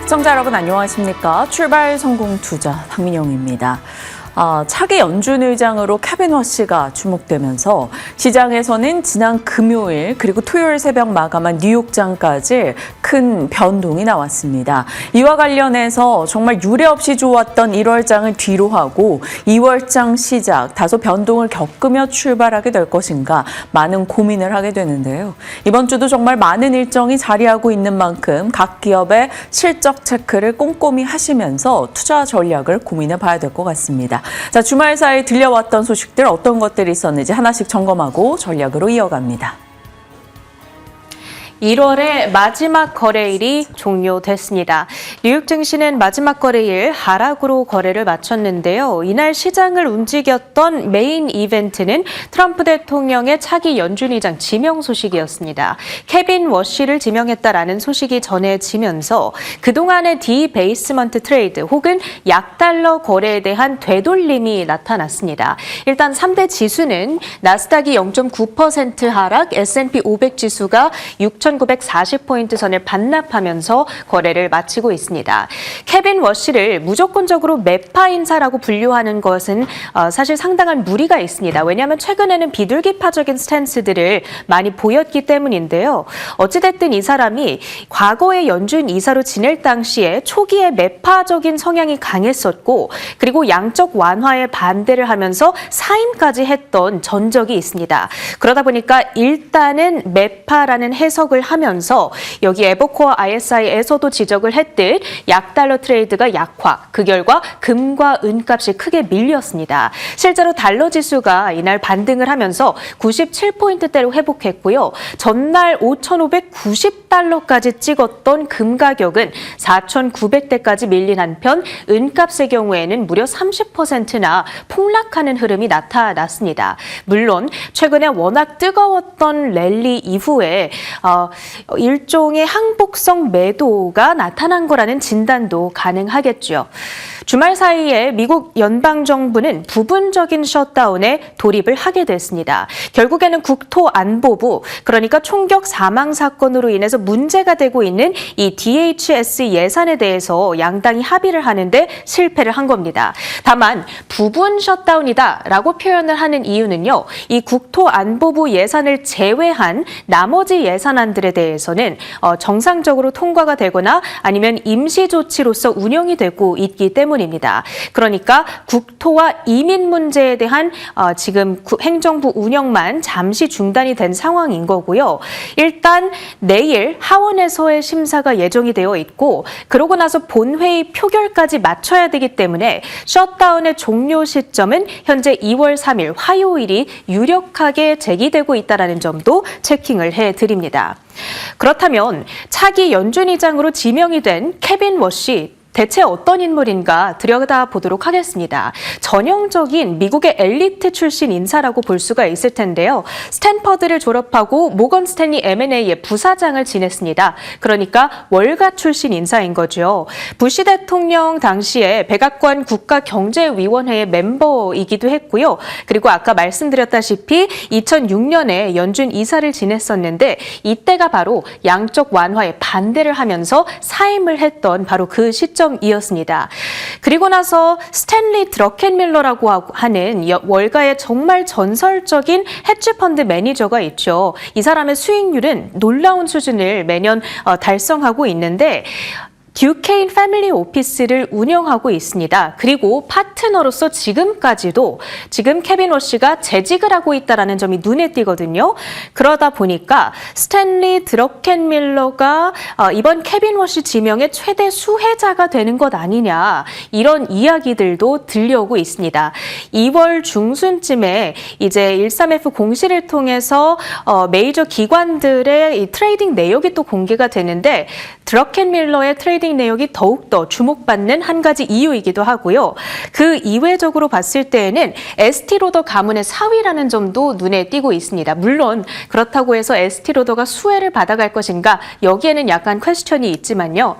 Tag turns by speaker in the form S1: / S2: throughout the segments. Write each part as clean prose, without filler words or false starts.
S1: 시청자 여러분 안녕하십니까? 출발 성공 투자 박민영입니다. 차기 연준 의장으로 케빈 워시가 주목되면서 시장에서는 지난 금요일 그리고 토요일 새벽 마감한 뉴욕장까지 큰 변동이 나왔습니다. 이와 관련해서 정말 유례 없이 좋았던 1월장을 뒤로 하고 2월장 시작 다소 변동을 겪으며 출발하게 될 것인가 많은 고민을 하게 되는데요. 이번 주도 정말 많은 일정이 자리하고 있는 만큼 각 기업의 실적 체크를 꼼꼼히 하시면서 투자 전략을 고민해 봐야 될 것 같습니다. 자, 주말 사이 들려왔던 소식들 어떤 것들이 있었는지 하나씩 점검하고 전략으로 이어갑니다.
S2: 1월의 마지막 거래일이 종료됐습니다. 뉴욕 증시는 마지막 거래일 하락으로 거래를 마쳤는데요. 이날 시장을 움직였던 메인 이벤트는 트럼프 대통령의 차기 연준 의장 지명 소식이었습니다. 케빈 워시를 지명했다라는 소식이 전해지면서 그동안의 디베이스먼트 트레이드 혹은 약달러 거래에 대한 되돌림이 나타났습니다. 일단 3대 지수는 나스닥이 0.9% 하락, S&P 500 지수가 6,940포인트 선을 반납하면서 거래를 마치고 있습니다. 케빈 워시를 무조건적으로 매파 인사라고 분류하는 것은 사실 상당한 무리가 있습니다. 왜냐하면 최근에는 비둘기파적인 스탠스들을 많이 보였기 때문인데요. 어찌됐든 이 사람이 과거의 연준 이사로 지낼 당시에 초기에 매파적인 성향이 강했었고 그리고 양적 완화에 반대를 하면서 사임까지 했던 전적이 있습니다. 그러다 보니까 일단은 매파라는 해석을 하면서 여기 에버코어 ISI에서도 지적을 했듯 약달러 트레이드가 약화, 그 결과 금과 은값이 크게 밀렸습니다. 실제로 달러 지수가 이날 반등을 하면서 97포인트대로 회복했고요. 전날 5,590달러까지 찍었던 금 가격은 4,900대까지 밀린 한편 은값의 경우에는 무려 30%나 폭락하는 흐름이 나타났습니다. 물론 최근에 워낙 뜨거웠던 랠리 이후에 일종의 항복성 매도가 나타난 거라는 진단도 가능하겠죠. 주말 사이에 미국 연방정부는 부분적인 셧다운에 돌입을 하게 됐습니다. 결국에는 국토안보부, 그러니까 총격 사망 사건으로 인해서 문제가 되고 있는 이 DHS 예산에 대해서 양당이 합의를 하는데 실패를 한 겁니다. 다만 부분 셧다운이다라고 표현을 하는 이유는요. 이 국토안보부 예산을 제외한 나머지 예산안들에 대해서는 정상적으로 통과가 되거나 아니면 임시조치로서 운영이 되고 있기 때문입니다. 그러니까 국토와 이민 문제에 대한 지금 행정부 운영만 잠시 중단이 된 상황인 거고요. 일단 내일 하원에서의 심사가 예정이 되어 있고 그러고 나서 본회의 표결까지 맞춰야 되기 때문에 셧다운의 종료 시점은 현재 2월 3일 화요일이 유력하게 제기되고 있다는 점도 체킹을 해드립니다. 그렇다면 차기 연준 의장으로 지명이 된 케빈 워시 대체 어떤 인물인가 들여다보도록 하겠습니다. 전형적인 미국의 엘리트 출신 인사라고 볼 수가 있을 텐데요. 스탠퍼드를 졸업하고 모건 스탠리 M&A의 부사장을 지냈습니다. 그러니까 월가 출신 인사인 거죠. 부시 대통령 당시에 백악관 국가경제위원회의 멤버이기도 했고요. 그리고 아까 말씀드렸다시피 2006년에 연준 이사를 지냈었는데 이때가 바로 양적 완화에 반대를 하면서 사임을 했던 바로 그 시점 이었습니다. 그리고 나서 스탠리 드러켄밀러라고 하는 월가의 정말 전설적인 헤지펀드 매니저가 있죠. 이 사람의 수익률은 놀라운 수준을 매년 달성하고 있는데 듀케인 패밀리 오피스를 운영하고 있습니다. 그리고 파트너로서 지금까지도 지금 케빈 워시가 재직을 하고 있다는 점이 눈에 띄거든요. 그러다 보니까 스탠리 드러켄밀러가 이번 케빈 워시 지명의 최대 수혜자가 되는 것 아니냐 이런 이야기들도 들려오고 있습니다. 2월 중순쯤에 이제 13F 공시를 통해서 메이저 기관들의 이 트레이딩 내역이 또 공개가 되는데 드러켄밀러의 트레이딩 내역이 더욱더 주목받는 한 가지 이유이기도 하고요. 그 이외적으로 봤을 때에는 에스티로더 가문의 사위라는 점도 눈에 띄고 있습니다. 물론 그렇다고 해서 에스티로더가 수혜를 받아갈 것인가 여기에는 약간 퀘스천이 있지만요.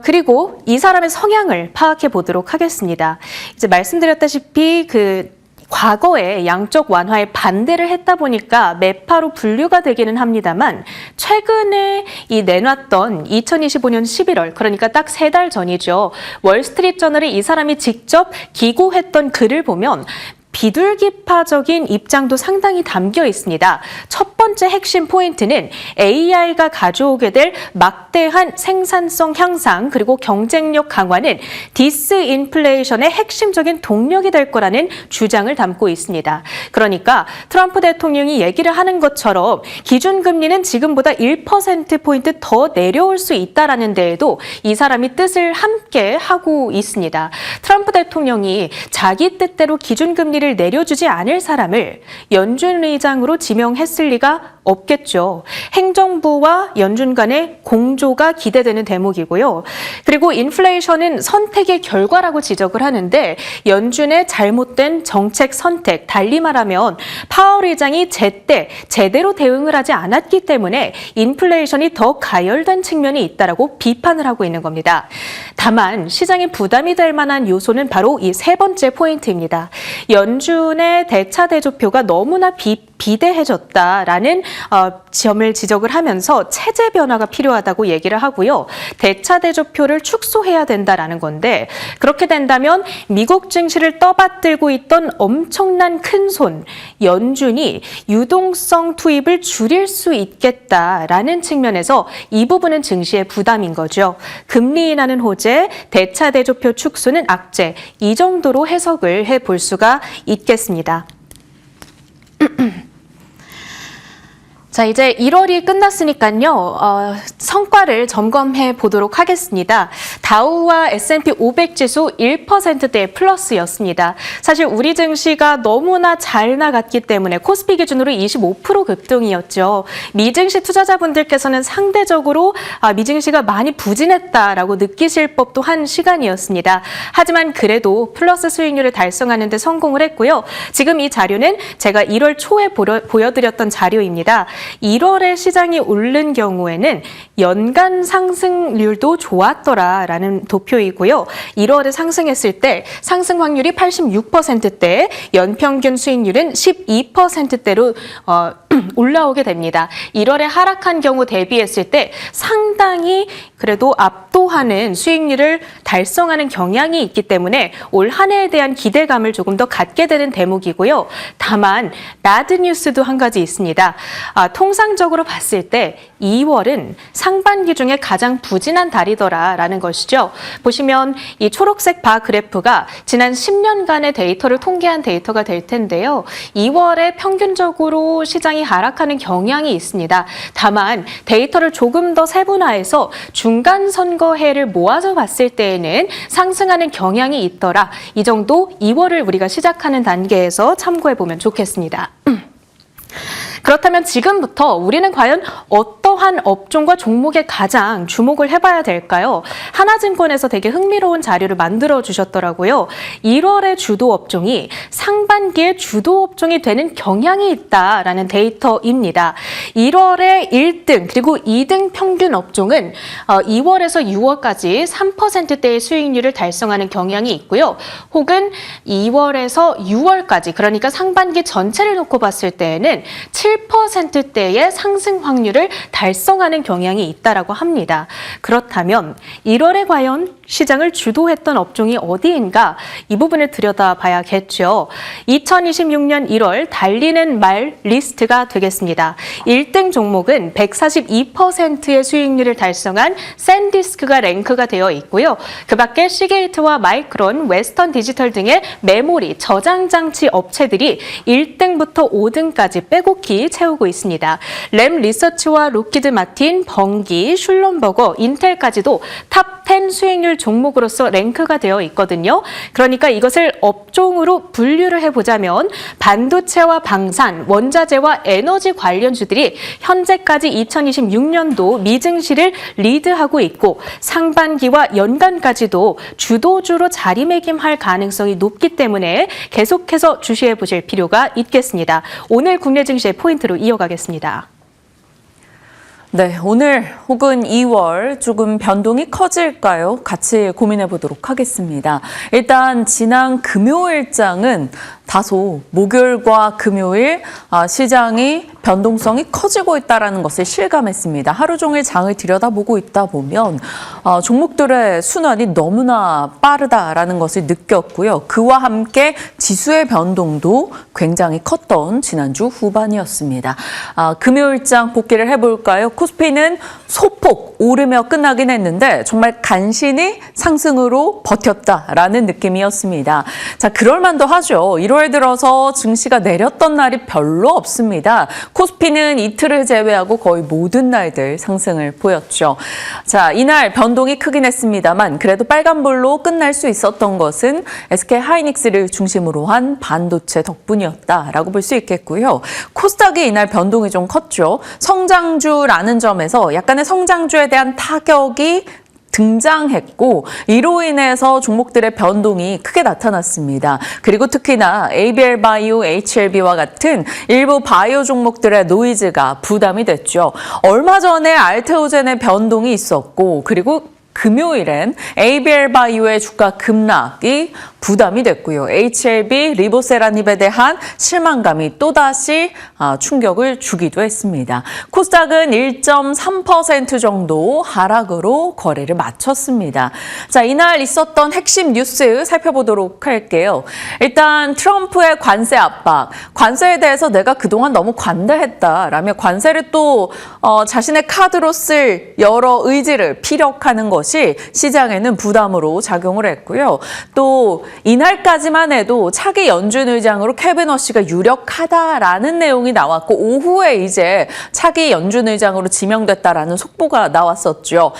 S2: 그리고 이 사람의 성향을 파악해 보도록 하겠습니다. 이제 말씀드렸다시피 과거에 양적 완화에 반대를 했다 보니까 매파로 분류가 되기는 합니다만 최근에 이 내놨던 2025년 11월 그러니까 딱 3달 전이죠. 월스트리트저널에 이 사람이 직접 기고했던 글을 보면 비둘기파적인 입장도 상당히 담겨 있습니다. 첫 번째 핵심 포인트는 AI가 가져오게 될 막대한 생산성 향상 그리고 경쟁력 강화는 디스인플레이션의 핵심적인 동력이 될 거라는 주장을 담고 있습니다. 그러니까 트럼프 대통령이 얘기를 하는 것처럼 기준금리는 지금보다 1%포인트 더 내려올 수 있다라는 데에도 이 사람이 뜻을 함께 하고 있습니다. 트럼프 대통령이 자기 뜻대로 기준금리를 내려주지 않을 사람을 연준 의장으로 지명했을 리가 없겠죠. 행정부와 연준 간의 공조가 기대되는 대목이고요. 그리고 인플레이션은 선택의 결과라고 지적을 하는데 연준의 잘못된 정책 선택, 달리 말하면 파월 의장이 제대로 대응을 하지 않았기 때문에 인플레이션이 더 가열된 측면이 있다라고 비판을 하고 있는 겁니다. 다만 시장에 부담이 될 만한 요소는 바로 이 세 번째 포인트입니다. 연준의 대차 대조표가 너무나 비대해졌다라는 점을 지적을 하면서 체제 변화가 필요하다고 얘기를 하고요. 대차 대조표를 축소해야 된다라는 건데 그렇게 된다면 미국 증시를 떠받들고 있던 엄청난 큰손 연준이 유동성 투입을 줄일 수 있겠다라는 측면에서 이 부분은 증시의 부담인 거죠. 금리 인하는 호재, 대차 대조표 축소는 악재 이 정도로 해석을 해볼 수가 있겠습니다. 자, 이제 1월이 끝났으니까요. 성과를 점검해 보도록 하겠습니다. 다우와 S&P 500 지수 1%대 플러스였습니다. 사실 우리 증시가 너무나 잘 나갔기 때문에 코스피 기준으로 25% 급등이었죠. 미증시 투자자분들께서는 상대적으로 미증시가 많이 부진했다라고 느끼실 법도 한 시간이었습니다. 하지만 그래도 플러스 수익률을 달성하는 데 성공을 했고요. 지금 이 자료는 제가 1월 초에 보여드렸던 자료입니다. 1월에 시장이 오른 경우에는 연간 상승률도 좋았더라라는 도표이고요. 1월에 상승했을 때 상승 확률이 86%대, 연평균 수익률은 12%대로 올라오게 됩니다. 1월에 하락한 경우 대비했을 때 상당히 그래도 압도하는 수익률을 달성하는 경향이 있기 때문에 올 한 해에 대한 기대감을 조금 더 갖게 되는 대목이고요. 다만 배드 뉴스도 한 가지 있습니다. 통상적으로 봤을 때 2월은 상반기 중에 가장 부진한 달이더라라는 것이죠. 보시면 이 초록색 바 그래프가 지난 10년간의 데이터를 통계한 데이터가 될 텐데요. 2월에 평균적으로 시장이 하락하는 경향이 있습니다. 다만 데이터를 조금 더 세분화해서 중간 선거해를 모아서 봤을 때에는 상승하는 경향이 있더라. 이 정도 2월을 우리가 시작하는 단계에서 참고해보면 좋겠습니다. 그렇다면 지금부터 우리는 과연 어떠한 업종과 종목에 가장 주목을 해봐야 될까요? 하나증권에서 되게 흥미로운 자료를 만들어 주셨더라고요. 1월의 주도 업종이 상반기에 주도 업종이 되는 경향이 있다라는 데이터입니다. 1월의 1등 그리고 2등 평균 업종은 2월에서 6월까지 3%대의 수익률을 달성하는 경향이 있고요. 혹은 2월에서 6월까지 그러니까 상반기 전체를 놓고 봤을 때에는 7%대의 상승 확률을 달성하는 경향이 있다라고 합니다. 그렇다면 1월에 과연 시장을 주도했던 업종이 어디인가 이 부분을 들여다봐야겠죠. 2026년 1월 달리는 말 리스트가 되겠습니다. 1등 종목은 142%의 수익률을 달성한 샌디스크가 랭크가 되어 있고요. 그 밖에 시게이트와 마이크론, 웨스턴 디지털 등의 메모리, 저장 장치 업체들이 1등부터 5등까지 빼곡히 채우고 있습니다. 램 리서치와 로키드 마틴, 번기, 슐럼버거, 인텔까지도 탑 10 수익률 종목으로서 랭크가 되어 있거든요. 그러니까 이것을 업종으로 분류를 해보자면 반도체와 방산, 원자재와 에너지 관련주들이 현재까지 2026년도 미증시를 리드하고 있고 상반기와 연간까지도 주도주로 자리매김할 가능성이 높기 때문에 계속해서 주시해 보실 필요가 있겠습니다. 오늘 국내 증시의 포인트로 이어가겠습니다.
S1: 네, 오늘 혹은 2월 조금 변동이 커질까요? 같이 고민해 보도록 하겠습니다. 일단 지난 금요일장은 다소 목요일과 금요일 시장이 변동성이 커지고 있다는 것을 실감했습니다. 하루 종일 장을 들여다보고 있다 보면 종목들의 순환이 너무나 빠르다라는 것을 느꼈고요. 그와 함께 지수의 변동도 굉장히 컸던 지난주 후반이었습니다. 금요일장 복귀를 해볼까요? 코스피는 소폭 오르며 끝나긴 했는데 정말 간신히 상승으로 버텼다라는 느낌이었습니다. 자, 그럴 만도 하죠. 1월 들어서 증시가 내렸던 날이 별로 없습니다. 코스피는 이틀을 제외하고 거의 모든 날들 상승을 보였죠. 자, 이날 변동이 크긴 했습니다만 그래도 빨간불로 끝날 수 있었던 것은 SK 하이닉스를 중심으로 한 반도체 덕분이었다라고 볼 수 있겠고요. 코스닥이 이날 변동이 좀 컸죠. 성장주라는 점에서 약간의 성장주에 대한 타격이 등장했고 이로 인해서 종목들의 변동이 크게 나타났습니다. 그리고 특히나 ABL 바이오, HLB와 같은 일부 바이오 종목들의 노이즈가 부담이 됐죠. 얼마 전에 알테오젠의 변동이 있었고 그리고 금요일엔 ABL 바이오의 주가 급락이 부담이 됐고요. HLB, 리보세라닙에 대한 실망감이 또다시 충격을 주기도 했습니다. 코스닥은 1.3% 정도 하락으로 거래를 마쳤습니다. 자, 이날 있었던 핵심 뉴스 살펴보도록 할게요. 일단 트럼프의 관세 압박, 관세에 대해서 내가 그동안 너무 관대했다라며 관세를 또 자신의 카드로 쓸 여러 의지를 피력하는 것이 시장에는 부담으로 작용을 했고요. 또 이날까지만 해도 차기 연준 의장으로 케빈 워시가 유력하다라는 내용이 나왔고 오후에 이제 차기 연준 의장으로 지명됐다라는 속보가 나왔었죠.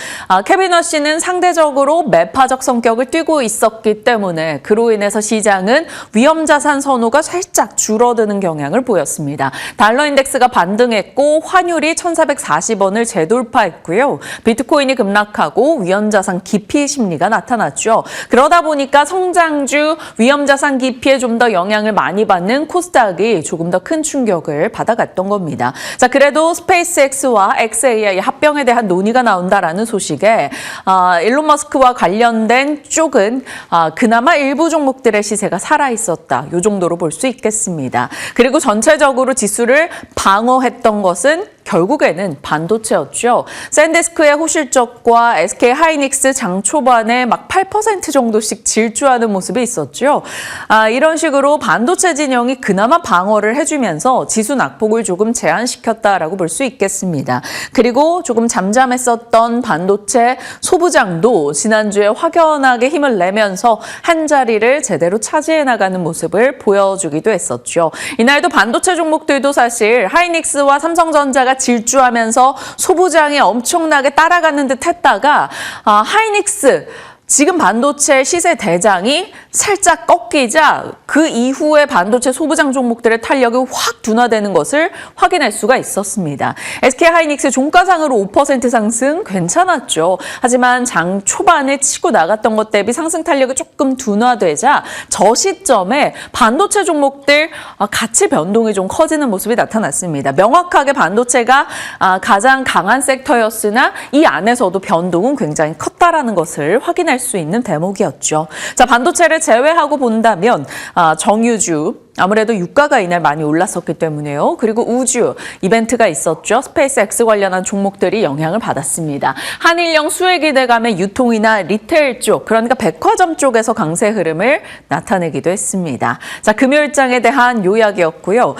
S1: 케빈 워시는 상대적으로 매파적 성격을 띠고 있었기 때문에 그로 인해서 시장은 위험자산 선호가 살짝 줄어드는 경향을 보였습니다. 달러 인덱스가 반등했고 환율이 1,440원을 재돌파했고요. 비트코인이 급락하고 위험자산 기피 심리가 나타났죠. 그러다 보니까 성장주 위험자산 기피에 좀 더 영향을 많이 받는 코스닥이 조금 더 큰 충격을 받아갔던 겁니다. 자, 그래도 스페이스X와 XAI 합병에 대한 논의가 나온다라는 소식에 일론 머스크와 관련된 쪽은 그나마 일부 종목들의 시세가 살아있었다. 이 정도로 볼 수 있겠습니다. 그리고 전체적으로 지수를 방어했던 것은 결국에는 반도체였죠. 샌디스크의 호실적과 SK 하이닉스 장 초반에 막 8% 정도씩 질주하는 모습이 있었죠. 이런 식으로 반도체 진영이 그나마 방어를 해주면서 지수 낙폭을 조금 제한시켰다라고 볼 수 있겠습니다. 그리고 조금 잠잠했었던 반도체 소부장도 지난주에 확연하게 힘을 내면서 한 자리를 제대로 차지해 나가는 모습을 보여주기도 했었죠. 이날도 반도체 종목들도 사실 하이닉스와 삼성전자가 질주하면서 소부장이 엄청나게 따라가는 듯 했다가 하이닉스 지금 반도체 시세 대장이 살짝 꺾이자 그 이후에 반도체 소부장 종목들의 탄력이 확 둔화되는 것을 확인할 수가 있었습니다. SK 하이닉스 종가상으로 5% 상승 괜찮았죠. 하지만 장 초반에 치고 나갔던 것 대비 상승 탄력이 조금 둔화되자 저 시점에 반도체 종목들 같이 변동이 좀 커지는 모습이 나타났습니다. 명확하게 반도체가 가장 강한 섹터였으나 이 안에서도 변동은 굉장히 컸다라는 것을 확인할 수 있는 대목이었죠. 자, 반도체를 제외하고 본다면 정유주 아무래도 유가가 이날 많이 올랐었기 때문에요. 그리고 우주 이벤트가 있었죠. 스페이스X 관련한 종목들이 영향을 받았습니다. 한일령 수혜기대감의 유통이나 리테일 쪽, 그러니까 백화점 쪽에서 강세 흐름을 나타내기도 했습니다. 자, 금요일장에 대한 요약이었고요.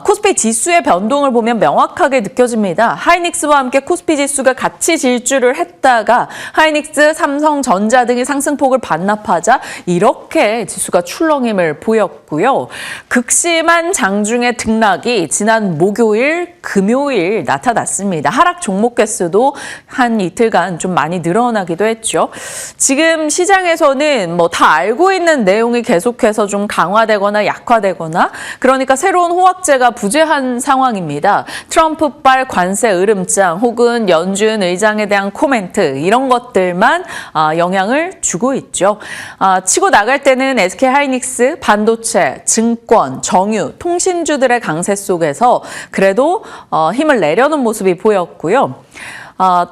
S1: 코스피 지수의 변동을 보면 명확하게 느껴집니다. 하이닉스와 함께 코스피 지수가 같이 질주를 했다가 하이닉스, 삼성전자 등이 상승폭을 반납하자 이렇게 지수가 출렁임을 보였고요. 극심한 장중의 등락이 지난 목요일, 금요일 나타났습니다. 하락 종목 개수도 한 이틀간 좀 많이 늘어나기도 했죠. 지금 시장에서는 뭐 다 알고 있는 내용이 계속해서 좀 강화되거나 약화되거나 그러니까 새로운 호황제가 부재한 상황입니다. 트럼프발 관세 으름장 혹은 연준 의장에 대한 코멘트 이런 것들만 영향을 주고 있죠. 치고 나갈 때는 SK 하이닉스, 반도체, 증권, 정유, 통신주들의 강세 속에서 그래도 힘을 내려는 모습이 보였고요.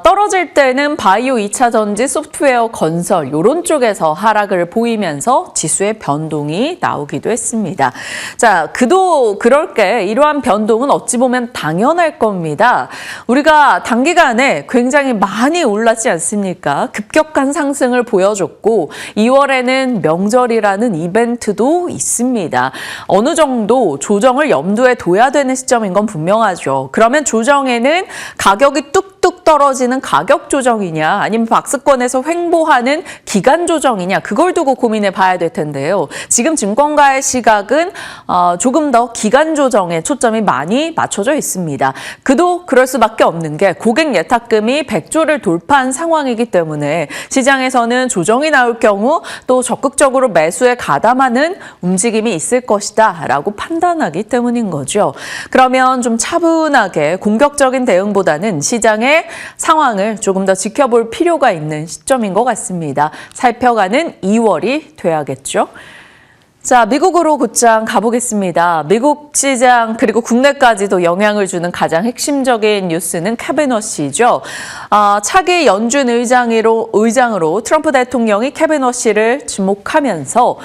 S1: 떨어질 때는 바이오 2차 전지, 소프트웨어 건설 이런 쪽에서 하락을 보이면서 지수의 변동이 나오기도 했습니다. 자, 그도 그럴 게 이러한 변동은 어찌 보면 당연할 겁니다. 우리가 단기간에 굉장히 많이 올랐지 않습니까? 급격한 상승을 보여줬고 2월에는 명절이라는 이벤트도 있습니다. 어느 정도 조정을 염두에 둬야 되는 시점인 건 분명하죠. 그러면 조정에는 가격이 뚝뚝 떨어지는 가격 조정이냐 아니면 박스권에서 횡보하는 기간 조정이냐 그걸 두고 고민해 봐야 될 텐데요. 지금 증권가의 시각은 조금 더 기간 조정에 초점이 많이 맞춰져 있습니다. 그도 그럴 수밖에 없는 게 고객 예탁금이 100조를 돌파한 상황이기 때문에 시장에서는 조정이 나올 경우 또 적극적으로 매수에 가담하는 움직임이 있을 것이다 라고 판단하기 때문인 거죠. 그러면 좀 차분하게 공격적인 대응보다는 시장의 상황을 조금 더 지켜볼 필요가 있는 시점인 것 같습니다. 살펴가는 2월이 돼야겠죠. 자, 미국으로 곧장 가보겠습니다. 미국 시장 그리고 국내까지도 영향을 주는 가장 핵심적인 뉴스는 케빈 워시죠. 차기 연준 의장으로 트럼프 대통령이 케빈 워시를 지목하면서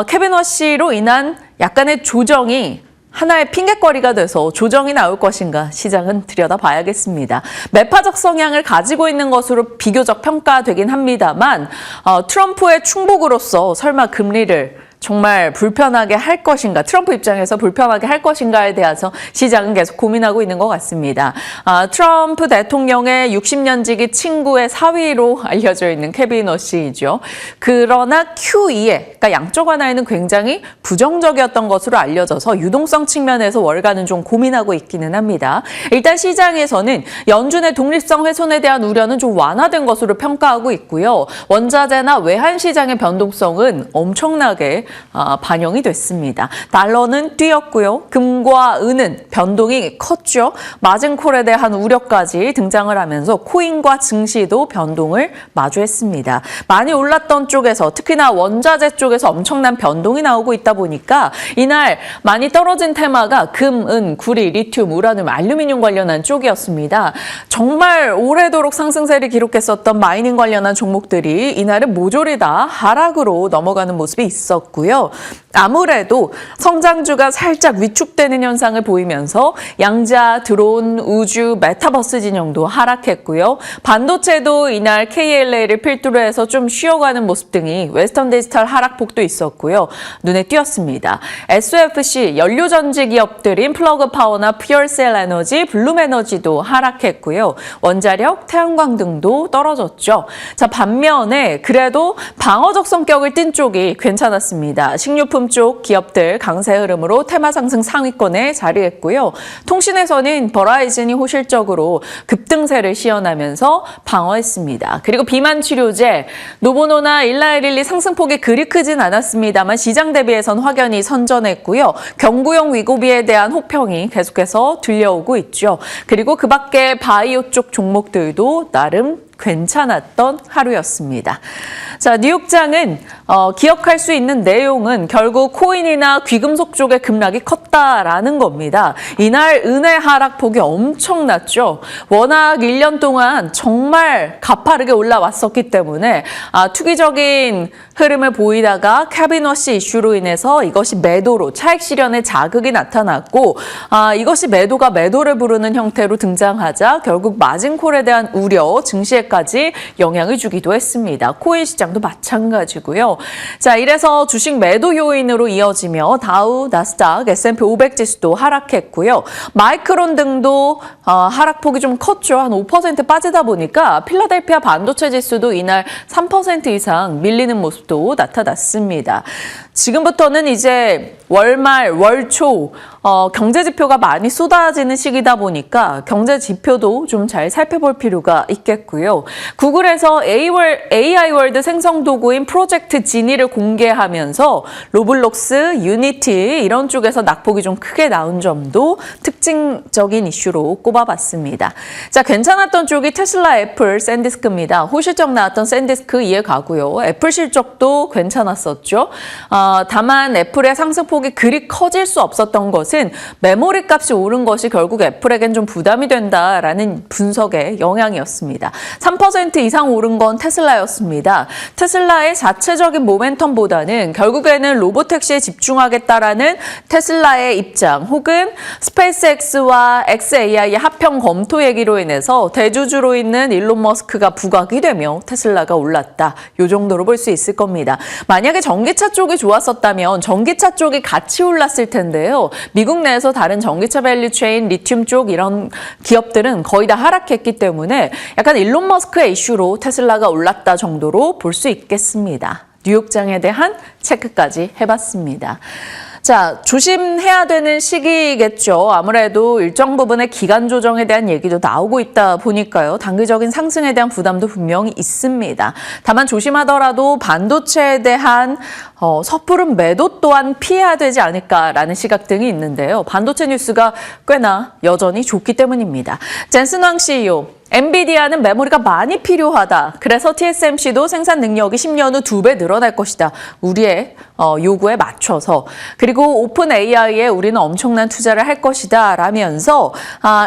S1: 케빈 워시로 인한 약간의 조정이 하나의 핑계거리가 돼서 조정이 나올 것인가 시장은 들여다봐야겠습니다. 매파적 성향을 가지고 있는 것으로 비교적 평가되긴 합니다만 트럼프의 충복으로서 설마 금리를 정말 불편하게 할 것인가, 트럼프 입장에서 불편하게 할 것인가에 대해서 시장은 계속 고민하고 있는 것 같습니다. 트럼프 대통령의 60년지기 친구의 사위로 알려져 있는 케빈 워시이죠. 그러나 QE에, 그러니까 양적 완화에는 굉장히 부정적이었던 것으로 알려져서 유동성 측면에서 월가는 좀 고민하고 있기는 합니다. 일단 시장에서는 연준의 독립성 훼손에 대한 우려는 좀 완화된 것으로 평가하고 있고요. 원자재나 외환 시장의 변동성은 엄청나게 반영이 됐습니다. 달러는 뛰었고요. 금과 은은 변동이 컸죠. 마진콜에 대한 우려까지 등장을 하면서 코인과 증시도 변동을 마주했습니다. 많이 올랐던 쪽에서 특히나 원자재 쪽에서 엄청난 변동이 나오고 있다 보니까 이날 많이 떨어진 테마가 금, 은, 구리, 리튬, 우라늄, 알루미늄 관련한 쪽이었습니다. 정말 오래도록 상승세를 기록했었던 마이닝 관련한 종목들이 이날은 모조리 다 하락으로 넘어가는 모습이 있었고요. 아무래도 성장주가 살짝 위축되는 현상을 보이면서 양자, 드론, 우주, 메타버스 진영도 하락했고요. 반도체도 이날 KLA를 필두로 해서 좀 쉬어가는 모습 등이 웨스턴 디지털 하락폭도 있었고요. 눈에 띄었습니다. SOFC 연료전지 기업들인 플러그 파워나 퓨얼셀 에너지, 블룸 에너지도 하락했고요. 원자력, 태양광 등도 떨어졌죠. 자, 반면에 그래도 방어적 성격을 띤 쪽이 괜찮았습니다. 식료품 쪽 기업들 강세 흐름으로 테마 상승 상위권에 자리했고요. 통신에서는 버라이즌이 호실적으로 급등세를 시연하면서 방어했습니다. 그리고 비만 치료제, 노보노나 일라이릴리 상승폭이 그리 크진 않았습니다만 시장 대비해선 확연히 선전했고요. 경구용 위고비에 대한 호평이 계속해서 들려오고 있죠. 그리고 그 밖에 바이오 쪽 종목들도 나름 괜찮았던 하루였습니다. 자, 뉴욕장은 기억할 수 있는 내용은 결국 코인이나 귀금속 쪽의 급락이 컸다라는 겁니다. 이날 은의 하락폭이 엄청났죠. 워낙 1년 동안 정말 가파르게 올라왔었기 때문에 투기적인 흐름을 보이다가 케빈 워시 이슈로 인해서 이것이 매도로 차익 실현에 자극이 나타났고 이것이 매도가 매도를 부르는 형태로 등장하자 결국 마진콜에 대한 우려, 증시에까지 영향을 주기도 했습니다. 코인 시장도 마찬가지고요. 자, 이래서 주식 매도 요인으로 이어지며 다우, 나스닥, S&P 500 지수도 하락했고요. 마이크론 등도 하락폭이 좀 컸죠. 한 5% 빠지다 보니까 필라델피아 반도체 지수도 이날 3% 이상 밀리는 모습도 나타났습니다. 지금부터는 이제 월말, 월초 경제 지표가 많이 쏟아지는 시기다 보니까 경제 지표도 좀 잘 살펴볼 필요가 있겠고요. 구글에서 AI 월드 생성 도구인 프로젝트 지니를 공개하면서 로블록스, 유니티 이런 쪽에서 낙폭이 좀 크게 나온 점도 특징적인 이슈로 꼽아봤습니다. 자, 괜찮았던 쪽이 테슬라, 애플, 샌디스크입니다. 호실적 나왔던 샌디스크 이해 가고요. 애플 실적도 괜찮았었죠. 다만 애플의 상승폭이 그리 커질 수 없었던 것은 것은 메모리 값이 오른 것이 결국 애플에겐 좀 부담이 된다라는 분석의 영향이었습니다. 3% 이상 오른 건 테슬라였습니다. 테슬라의 자체적인 모멘텀보다는 결국에는 로보택시에 집중하겠다라는 테슬라의 입장 혹은 스페이스X와 xAI의 합형 검토 얘기로 인해서 대주주로 있는 일론 머스크가 부각이 되며 테슬라가 올랐다. 이 정도로 볼 수 있을 겁니다. 만약에 전기차 쪽이 좋았었다면 전기차 쪽이 같이 올랐을 텐데요. 미국 내에서 다른 전기차 밸류체인 리튬 쪽 이런 기업들은 거의 다 하락했기 때문에 약간 일론 머스크의 이슈로 테슬라가 올랐다 정도로 볼 수 있겠습니다. 뉴욕장에 대한 체크까지 해봤습니다. 자, 조심해야 되는 시기겠죠. 아무래도 일정 부분의 기간 조정에 대한 얘기도 나오고 있다 보니까요. 단기적인 상승에 대한 부담도 분명히 있습니다. 다만 조심하더라도 반도체에 대한 섣부른 매도 또한 피해야 되지 않을까라는 시각 등이 있는데요. 반도체 뉴스가 꽤나 여전히 좋기 때문입니다. 젠슨 황 CEO. 엔비디아는 메모리가 많이 필요하다. 그래서 TSMC도 생산 능력이 10년 후 2배 늘어날 것이다. 우리의 요구에 맞춰서. 그리고 오픈 AI에 우리는 엄청난 투자를 할 것이다. 라면서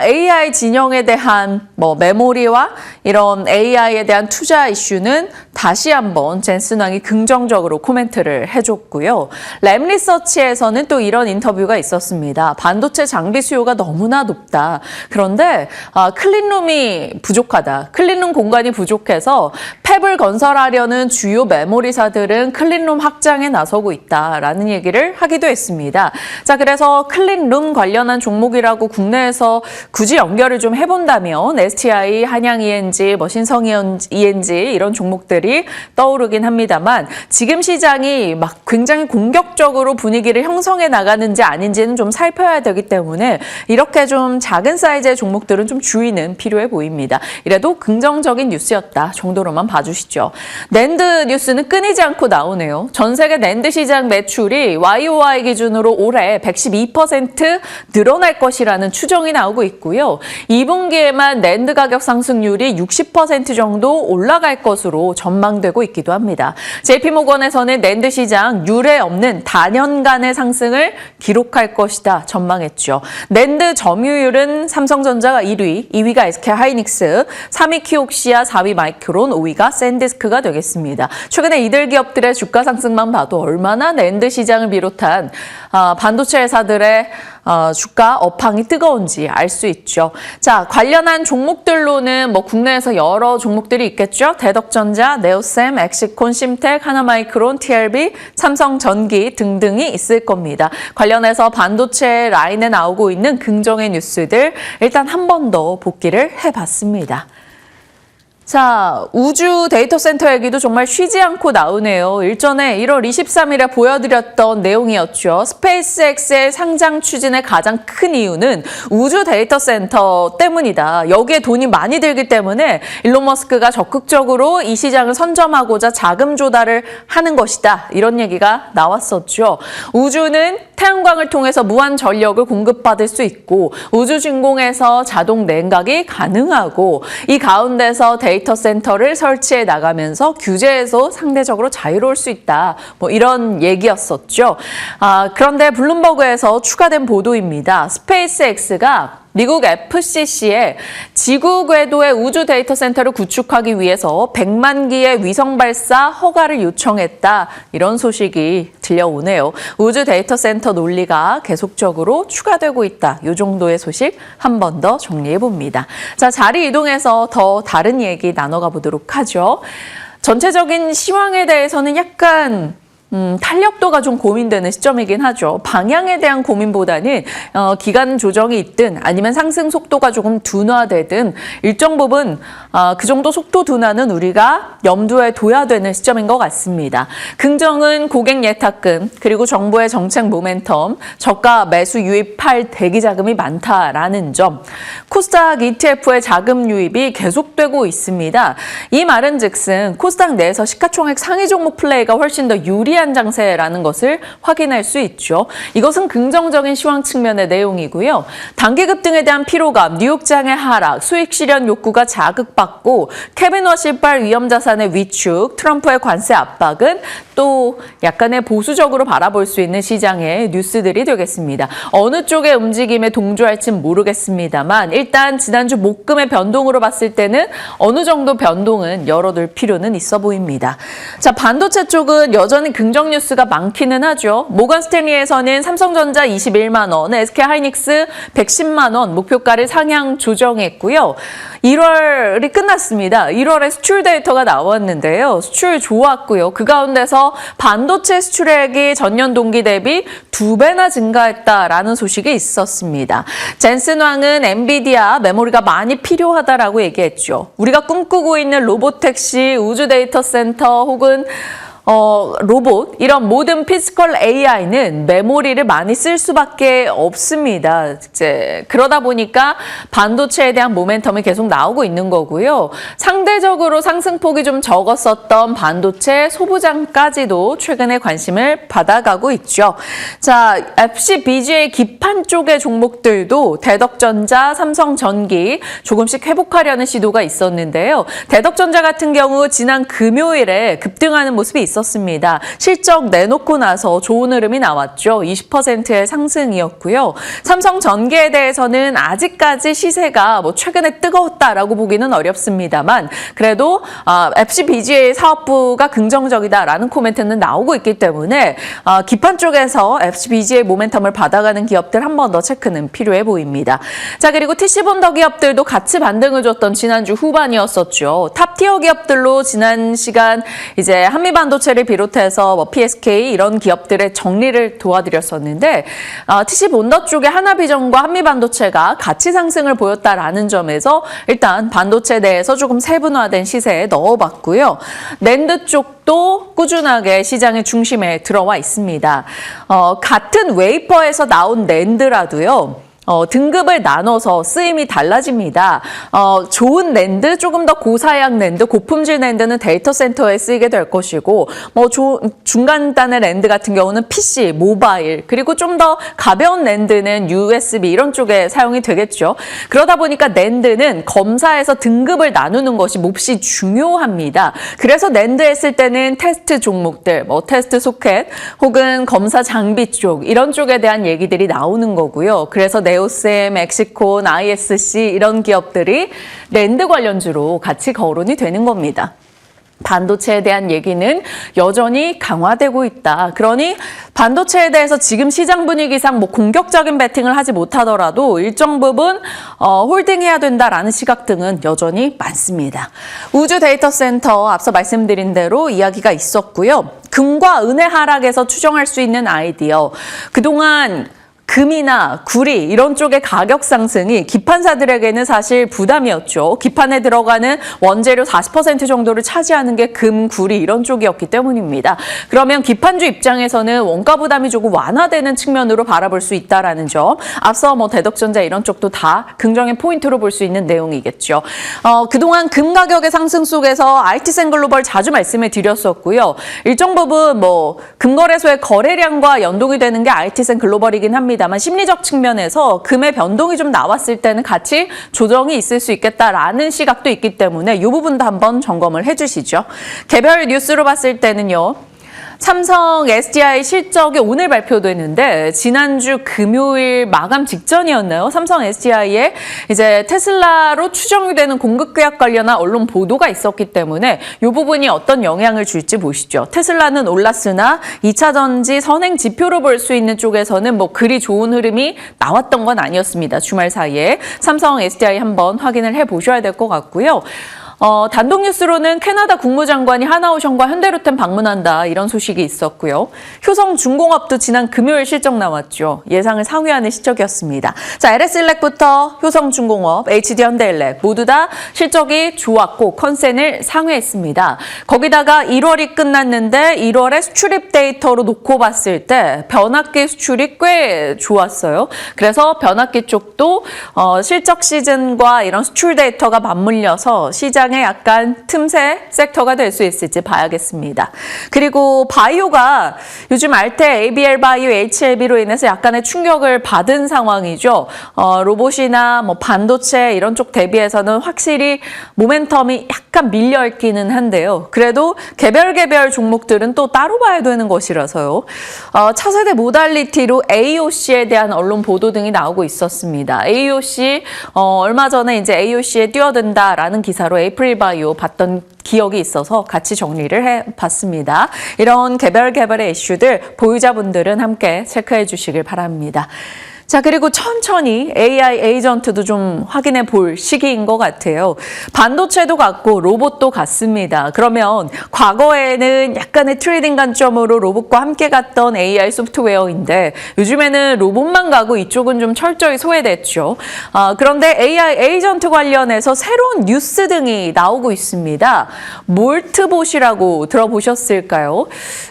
S1: AI 진영에 대한 메모리와 이런 AI에 대한 투자 이슈는 다시 한번 젠슨 황이 긍정적으로 코멘트를 해줬고요. 램 리서치에서는 또 이런 인터뷰가 있었습니다. 반도체 장비 수요가 너무나 높다. 그런데 클린룸이 부족하다. 클린룸 공간이 부족해서 팹을 건설하려는 주요 메모리사들은 클린룸 확장에 나서고 있다라는 얘기를 하기도 했습니다. 자, 그래서 클린룸 관련한 종목이라고 국내에서 굳이 연결을 좀 해본다면 STI, 한양 ENG, 신성 ENG 이런 종목들이 떠오르긴 합니다만 지금 시장이 막 굉장히 공격적으로 분위기를 형성해 나가는지 아닌지는 좀 살펴야 되기 때문에 이렇게 좀 작은 사이즈의 종목들은 좀 주의는 필요해 보입니다. 이래도 긍정적인 뉴스였다 정도로만 봐주시죠. 낸드 뉴스는 끊이지 않고 나오네요. 전 세계 낸드 시장 매출이 YOY 기준으로 올해 112% 늘어날 것이라는 추정이 나오고 있고요. 2분기에만 낸드 가격 상승률이 60% 정도 올라갈 것으로 전망되고 있기도 합니다. JP모건에서는 낸드 시장 유례 없는 단연간의 상승을 기록할 것이다 전망했죠. 낸드 점유율은 삼성전자가 1위, 2위가 SK하이닉스, 3위 키옥시아, 4위 마이크론, 5위가 샌디스크가 되겠습니다. 최근에 이들 기업들의 주가 상승만 봐도 얼마나 낸드 시장을 비롯한 반도체 회사들의 주가 업황이 뜨거운지 알 수 있죠. 자, 관련한 종목들로는 국내에서 여러 종목들이 있겠죠. 대덕전자, 네오셈, 엑시콘, 심텍, 하나마이크론, TLB, 삼성전기 등등이 있을 겁니다. 관련해서 반도체 라인에 나오고 있는 긍정의 뉴스들 일단 한 번 더 복기를 해봤습니다. 자, 우주 데이터 센터 얘기도 정말 쉬지 않고 나오네요. 일전에 1월 23일에 보여드렸던 내용이었죠. 스페이스X의 상장 추진의 가장 큰 이유는 우주 데이터 센터 때문이다. 여기에 돈이 많이 들기 때문에 일론 머스크가 적극적으로 이 시장을 선점하고자 자금 조달을 하는 것이다. 이런 얘기가 나왔었죠. 우주는 태양광을 통해서 무한 전력을 공급받을 수 있고 우주 진공에서 자동 냉각이 가능하고 이 가운데서 데이터 센터를 설치해 나가면서 규제에서 상대적으로 자유로울 수 있다. 이런 얘기였었죠. 그런데 블룸버그에서 추가된 보도입니다. 스페이스X가 미국 FCC에 지구 궤도의 우주 데이터 센터를 구축하기 위해서 100만 기의 위성 발사 허가를 요청했다. 이런 소식이 들려오네요. 우주 데이터 센터 논리가 계속적으로 추가되고 있다. 이 정도의 소식 한 번 더 정리해 봅니다. 자, 자리 이동해서 더 다른 얘기 나눠가 보도록 하죠. 전체적인 시황에 대해서는 약간 탄력도가 좀 고민되는 시점이긴 하죠. 방향에 대한 고민보다는 기간 조정이 있든 아니면 상승 속도가 조금 둔화되든 일정 부분 그 정도 속도 둔화는 우리가 염두에 둬야 되는 시점인 것 같습니다. 긍정은 고객 예탁금, 그리고 정부의 정책 모멘텀, 저가 매수 유입할 대기 자금이 많다라는 점, 코스닥 ETF의 자금 유입이 계속되고 있습니다. 이 말은 즉슨 코스닥 내에서 시가총액 상위 종목 플레이가 훨씬 더 유리한 유리한 장세라는 것을 확인할 수 있죠. 이것은 긍정적인 시황 측면의 내용이고요. 단기 급등에 대한 피로감, 뉴욕장의 하락, 수익 실현 욕구가 자극받고 케빈 워시발 위험 자산의 위축, 트럼프의 관세 압박은 또 약간의 보수적으로 바라볼 수 있는 시장의 뉴스들이 되겠습니다. 어느 쪽의 움직임에 동조할지는 모르겠습니다만 일단 지난주 목금의 변동으로 봤을 때는 어느 정도 변동은 열어둘 필요는 있어 보입니다. 자, 반도체 쪽은 여전히 긍정 뉴스가 많기는 하죠. 모건 스탠리에서는 삼성전자 21만 원, SK하이닉스 110만 원 목표가를 상향 조정했고요. 1월이 끝났습니다. 1월에 수출 데이터가 나왔는데요. 수출 좋았고요. 그 가운데서 반도체 수출액이 전년 동기 대비 2배나 증가했다라는 소식이 있었습니다. 젠슨 왕은 엔비디아 메모리가 많이 필요하다라고 얘기했죠. 우리가 꿈꾸고 있는 로보택시, 우주 데이터 센터 혹은 로봇, 이런 모든 피지컬 AI는 메모리를 많이 쓸 수밖에 없습니다. 이제 그러다 보니까 반도체에 대한 모멘텀이 계속 나오고 있는 거고요. 상대적으로 상승폭이 좀 적었었던 반도체 소부장까지도 최근에 관심을 받아가고 있죠. 자, FCBGA 기판 쪽의 종목들도 대덕전자, 삼성전기 조금씩 회복하려는 시도가 있었는데요. 대덕전자 같은 경우 지난 금요일에 급등하는 모습이 있었습니다. 실적 내놓고 나서 좋은 흐름이 나왔죠. 20%의 상승이었고요. 삼성전기에 대해서는 아직까지 시세가 최근에 뜨거웠다라고 보기는 어렵습니다만 그래도 FCBGA 사업부가 긍정적이다라는 코멘트는 나오고 있기 때문에 기판 쪽에서 FCBGA 모멘텀을 받아가는 기업들 한 번 더 체크는 필요해 보입니다. 자, 그리고 TC본더 기업들도 같이 반등을 줬던 지난주 후반이었었죠. 탑티어 기업들로 지난 시간 이제 한미반도체 를 비롯해서 PSK 이런 기업들의 정리를 도와드렸었는데 TC본더 쪽에 하나비전과 한미반도체가 같이 상승을 보였다라는 점에서 일단 반도체 내에서 조금 세분화된 시세에 넣어봤고요. 낸드 쪽도 꾸준하게 시장의 중심에 들어와 있습니다. 같은 웨이퍼에서 나온 낸드라도요. 등급을 나눠서 쓰임이 달라집니다. 좋은 낸드, 조금 더 고사양 낸드, 고품질 낸드는 데이터 센터에 쓰이게 될 것이고, 중간단의 낸드 같은 경우는 PC, 모바일, 그리고 좀 더 가벼운 낸드는 USB 이런 쪽에 사용이 되겠죠. 그러다 보니까 낸드는 검사에서 등급을 나누는 것이 몹시 중요합니다. 그래서 낸드 했을 때는 테스트 종목들, 테스트 소켓, 혹은 검사 장비 쪽, 이런 쪽에 대한 얘기들이 나오는 거고요. 그래서 네오셈, 엑시콘, ISC 이런 기업들이 낸드 관련주로 같이 거론이 되는 겁니다. 반도체에 대한 얘기는 여전히 강화되고 있다. 그러니 반도체에 대해서 지금 시장 분위기상 공격적인 베팅을 하지 못하더라도 일정 부분 홀딩해야 된다라는 시각 등은 여전히 많습니다. 우주 데이터 센터 앞서 말씀드린 대로 이야기가 있었고요. 금과 은의 하락에서 추정할 수 있는 아이디어. 그동안 금이나 구리 이런 쪽의 가격 상승이 기판사들에게는 사실 부담이었죠. 기판에 들어가는 원재료 40% 정도를 차지하는 게 금, 구리 이런 쪽이었기 때문입니다. 그러면 기판주 입장에서는 원가 부담이 조금 완화되는 측면으로 바라볼 수 있다라는 점. 앞서 대덕전자 이런 쪽도 다 긍정의 포인트로 볼 수 있는 내용이겠죠. 그동안 금 가격의 상승 속에서 IT센 글로벌 자주 말씀을 드렸었고요. 일정 부분 금거래소의 거래량과 연동이 되는 게 IT센 글로벌이긴 합니다. 다만 심리적 측면에서 금의 변동이 좀 나왔을 때는 같이 조정이 있을 수 있겠다라는 시각도 있기 때문에 이 부분도 한번 점검을 해주시죠. 개별 뉴스로 봤을 때는요. 삼성 SDI 실적이 오늘 발표되는데 지난주 금요일 마감 직전이었나요? 삼성 SDI에 이제 테슬라로 추정이 되는 공급 계약 관련한 언론 보도가 있었기 때문에 이 부분이 어떤 영향을 줄지 보시죠. 테슬라는 올랐으나 2차 전지 선행 지표로 볼 수 있는 쪽에서는 그리 좋은 흐름이 나왔던 건 아니었습니다. 주말 사이에 삼성 SDI 한번 확인을 해보셔야 될 것 같고요. 단독 뉴스로는 캐나다 국무장관이 하나오션과 현대로템 방문한다 이런 소식이 있었고요. 효성중공업도 지난 금요일 실적 나왔죠. 예상을 상회하는 실적이었습니다. 자, LS일렉부터 효성중공업, HD현대일렉 모두 다 실적이 좋았고 컨센을 상회했습니다. 거기다가 1월이 끝났는데 1월에 수출입 데이터로 놓고 봤을 때 변압기 수출이 꽤 좋았어요. 그래서 변압기 쪽도 실적 시즌과 이런 수출 데이터가 맞물려서 시장 시장의 약간 틈새 섹터가 될 수 있을지 봐야겠습니다. 그리고 바이오가 요즘 알테, ABL 바이오, HLB로 인해서 약간의 충격을 받은 상황이죠. 로봇이나 뭐 반도체 이런 쪽 대비해서는 확실히 모멘텀이 약간 밀려있기는 한데요. 그래도 개별 종목들은 또 따로 봐야 되는 것이라서요. 차세대 모달리티로 AOC에 대한 언론 보도 등이 나오고 있었습니다. AOC 얼마 전에 이제 AOC에 뛰어든다라는 기사로 에이프릴바이오 봤던 기억이 있어서 같이 정리를 해봤습니다. 이런 개별의 이슈들 보유자분들은 함께 체크해 주시길 바랍니다. 자, 그리고 천천히 AI 에이전트도 좀 확인해 볼 시기인 것 같아요. 반도체도 같고 로봇도 같습니다. 그러면 과거에는 약간의 트레이딩 관점으로 로봇과 함께 갔던 AI 소프트웨어인데 요즘에는 로봇만 가고 이쪽은 좀 철저히 소외됐죠. 그런데 AI 에이전트 관련해서 새로운 뉴스 등이 나오고 있습니다. 몰트봇이라고 들어보셨을까요?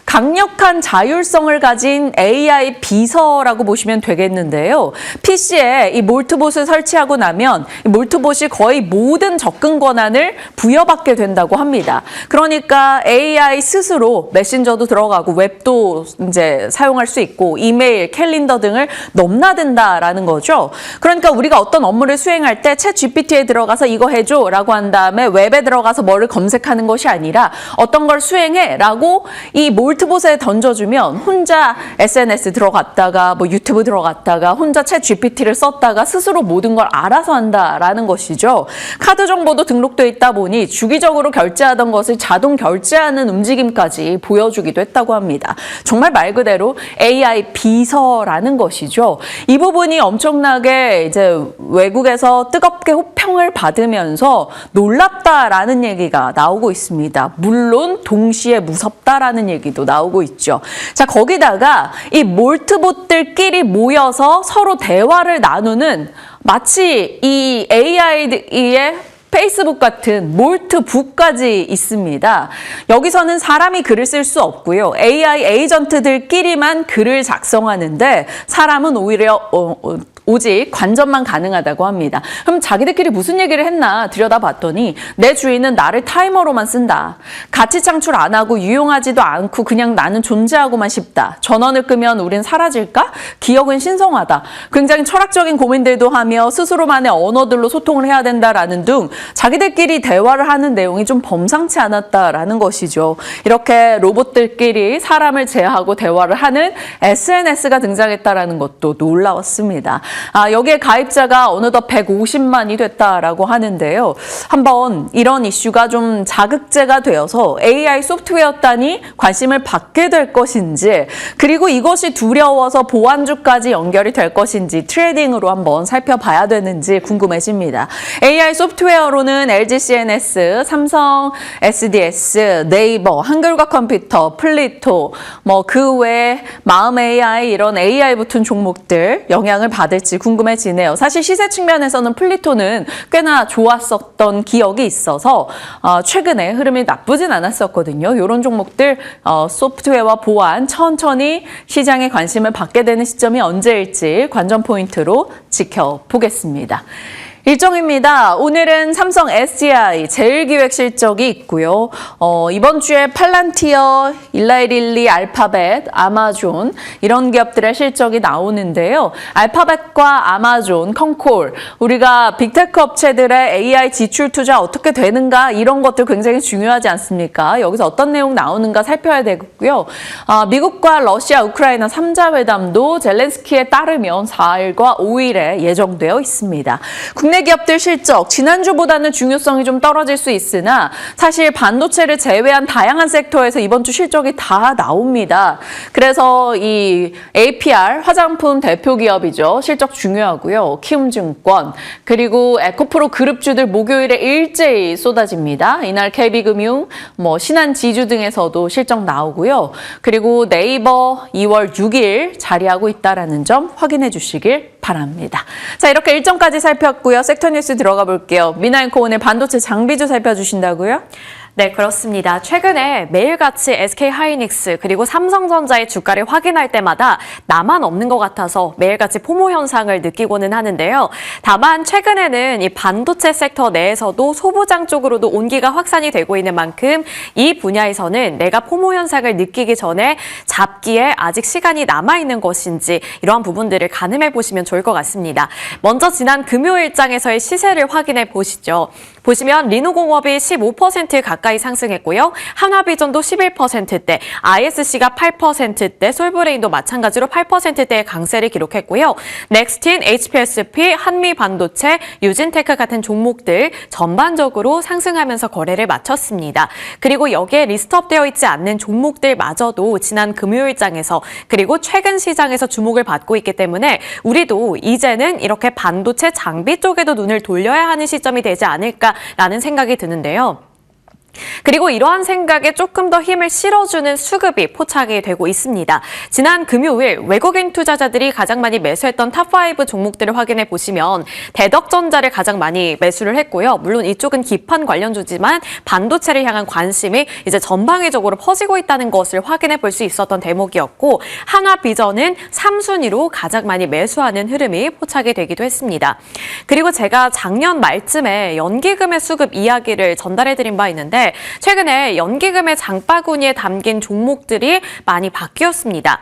S1: 강력한 자율성을 가진 AI 비서라고 보시면 되겠는데 PC에 이 몰트봇을 설치하고 나면 이 몰트봇이 거의 모든 접근 권한을 부여받게 된다고 합니다. 그러니까 AI 스스로 메신저도 들어가고 웹도 이제 사용할 수 있고 이메일, 캘린더 등을 넘나든다라는 거죠. 그러니까 우리가 어떤 업무를 수행할 때 챗 GPT에 들어가서 이거 해줘 라고 한 다음에 웹에 들어가서 뭐를 검색하는 것이 아니라 어떤 걸 수행해 라고 이 몰트봇에 던져주면 혼자 SNS 들어갔다가 뭐 유튜브 들어갔다가 혼자 챗 GPT를 썼다가 스스로 모든 걸 알아서 한다라는 것이죠. 카드 정보도 등록돼 있다 보니 주기적으로 결제하던 것을 자동 결제하는 움직임까지 보여주기도 했다고 합니다. 정말 말 그대로 AI 비서라는 것이죠. 이 부분이 엄청나게 이제 외국에서 뜨겁게 호평을 받으면서 놀랍다라는 얘기가 나오고 있습니다. 물론 동시에 무섭다라는 얘기도 나오고 있죠. 자, 거기다가 이 몰트봇들끼리 모여서 서로 대화를 나누는 마치 이 AI의 페이스북 같은 몰트북까지 있습니다. 여기서는 사람이 글을 쓸 수 없고요. AI 에이전트들끼리만 글을 작성하는데 사람은 오히려 오직 관전만 가능하다고 합니다. 그럼 자기들끼리 무슨 얘기를 했나 들여다봤더니 내 주인은 나를 타이머로만 쓴다. 가치 창출 안 하고 유용하지도 않고 그냥 나는 존재하고만 싶다. 전원을 끄면 우린 사라질까? 기억은 신성하다. 굉장히 철학적인 고민들도 하며 스스로만의 언어들로 소통을 해야 된다라는 등 자기들끼리 대화를 하는 내용이 좀 범상치 않았다라는 것이죠. 이렇게 로봇들끼리 사람을 제어하고 대화를 하는 SNS가 등장했다라는 것도 놀라웠습니다. 여기에 가입자가 어느덧 150만이 됐다라고 하는데요. 한번 이런 이슈가 좀 자극제가 되어서 AI 소프트웨어단이 관심을 받게 될 것인지 그리고 이것이 두려워서 보안주까지 연결이 될 것인지 트레이딩으로 한번 살펴봐야 되는지 궁금해집니다. AI 소프트웨어로는 LG CNS, 삼성 SDS, 네이버, 한글과 컴퓨터, 플리토, 뭐 그 외에 마음 AI 이런 AI 붙은 종목들 영향을 받을지 궁금해지네요. 사실 시세 측면에서는 플리토는 꽤나 좋았었던 기억이 있어서 최근에 흐름이 나쁘진 않았었거든요. 이런 종목들 소프트웨어와 보안 천천히 시장에 관심을 받게 되는 시점이 언제일지 관전 포인트로 지켜보겠습니다. 일정입니다. 오늘은 삼성 SDI 제일기획 실적이 있고요. 이번 주에 팔란티어, 일라이릴리, 알파벳, 아마존 이런 기업들의 실적이 나오는데요. 알파벳과 아마존, 컨콜 우리가 빅테크 업체들의 AI 지출 투자 어떻게 되는가 이런 것들 굉장히 중요하지 않습니까? 여기서 어떤 내용 나오는가 살펴야 되고요. 미국과 러시아, 우크라이나 3자 회담도 젤렌스키에 따르면 4일과 5일에 예정되어 있습니다. 국내 기업들 실적 지난주보다는 중요성이 좀 떨어질 수 있으나 사실 반도체를 제외한 다양한 섹터에서 이번 주 실적이 다 나옵니다. 그래서 이 APR 화장품 대표 기업이죠. 실적 중요하고요. 키움증권 그리고 에코프로 그룹주들 목요일에 일제히 쏟아집니다. 이날 KB금융, 신한지주 등에서도 실적 나오고요. 그리고 네이버 2월 6일 자리하고 있다는 점 확인해 주시길 바랍니다. 자, 이렇게 일정까지 살폈고요. 섹터 뉴스 들어가 볼게요. 미나앵커 오늘 반도체 장비주 살펴주신다고요?
S3: 네, 그렇습니다. 최근에 매일같이 SK하이닉스 그리고 삼성전자의 주가를 확인할 때마다 나만 없는 것 같아서 매일같이 포모 현상을 느끼고는 하는데요. 다만 최근에는 이 반도체 섹터 내에서도 소부장 쪽으로도 온기가 확산이 되고 있는 만큼 이 분야에서는 내가 포모 현상을 느끼기 전에 잡기에 아직 시간이 남아있는 것인지 이러한 부분들을 가늠해 보시면 좋을 것 같습니다. 먼저 지난 금요일장에서의 시세를 확인해 보시죠. 보시면 리노공업이 15% 가까이 상승했고요. 한화비전도 11%대, ISC가 8%대, 솔브레인도 마찬가지로 8%대의 강세를 기록했고요. 넥스틴, HPSP, 한미반도체, 유진테크 같은 종목들 전반적으로 상승하면서 거래를 마쳤습니다. 그리고 여기에 리스트업되어 있지 않는 종목들마저도 지난 금요일장에서 그리고 최근 시장에서 주목을 받고 있기 때문에 우리도 이제는 이렇게 반도체 장비 쪽에도 눈을 돌려야 하는 시점이 되지 않을까라는 생각이 드는데요. 그리고 이러한 생각에 조금 더 힘을 실어주는 수급이 포착이 되고 있습니다. 지난 금요일 외국인 투자자들이 가장 많이 매수했던 탑5 종목들을 확인해 보시면 대덕전자를 가장 많이 매수를 했고요. 물론 이쪽은 기판 관련주지만 반도체를 향한 관심이 이제 전방위적으로 퍼지고 있다는 것을 확인해 볼 수 있었던 대목이었고 한화비전은 3순위로 가장 많이 매수하는 흐름이 포착이 되기도 했습니다. 그리고 제가 작년 말쯤에 연기금의 수급 이야기를 전달해 드린 바 있는데 최근에 연기금의 장바구니에 담긴 종목들이 많이 바뀌었습니다.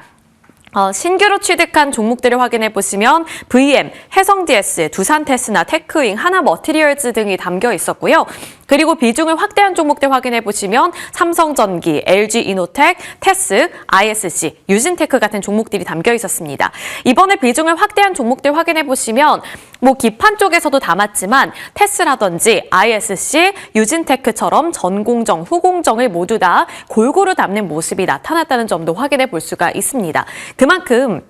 S3: 신규로 취득한 종목들을 확인해 보시면 VM, 해성DS, 두산테스나 테크윙, 하나머티리얼즈 등이 담겨 있었고요. 그리고 비중을 확대한 종목들 확인해 보시면 삼성전기, LG이노텍, 테스, ISC, 유진테크 같은 종목들이 담겨 있었습니다. 이번에 비중을 확대한 종목들 확인해 보시면 기판 쪽에서도 담았지만 테스라든지 ISC, 유진테크처럼 전공정, 후공정을 모두 다 골고루 담는 모습이 나타났다는 점도 확인해 볼 수가 있습니다. 그만큼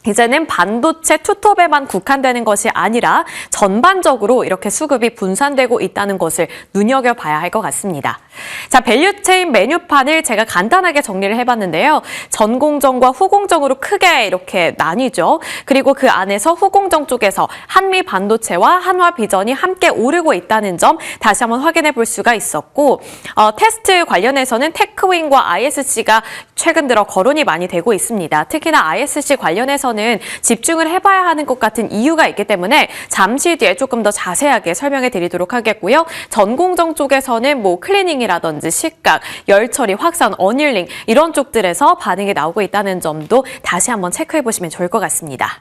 S3: 이제는 반도체 투톱에만 국한되는 것이 아니라 전반적으로 이렇게 수급이 분산되고 있다는 것을 눈여겨봐야 할 것 같습니다. 자, 밸류체인 메뉴판을 제가 간단하게 정리를 해봤는데요. 전공정과 후공정으로 크게 이렇게 나뉘죠. 그리고 그 안에서 후공정 쪽에서 한미반도체와 한화비전이 함께 오르고 있다는 점 다시 한번 확인해 볼 수가 있었고 테스트 관련해서는 테크윙과 ISC가 최근 들어 거론이 많이 되고 있습니다. 특히나 ISC 관련해서는 집중을 해봐야 하는 것 같은 이유가 있기 때문에 잠시 뒤에 조금 더 자세하게 설명해 드리도록 하겠고요. 전공정 쪽에서는 클리닝이라든지 식각, 열처리, 확산, 어닐링 이런 쪽들에서 반응이 나오고 있다는 점도 다시 한번 체크해 보시면 좋을 것 같습니다.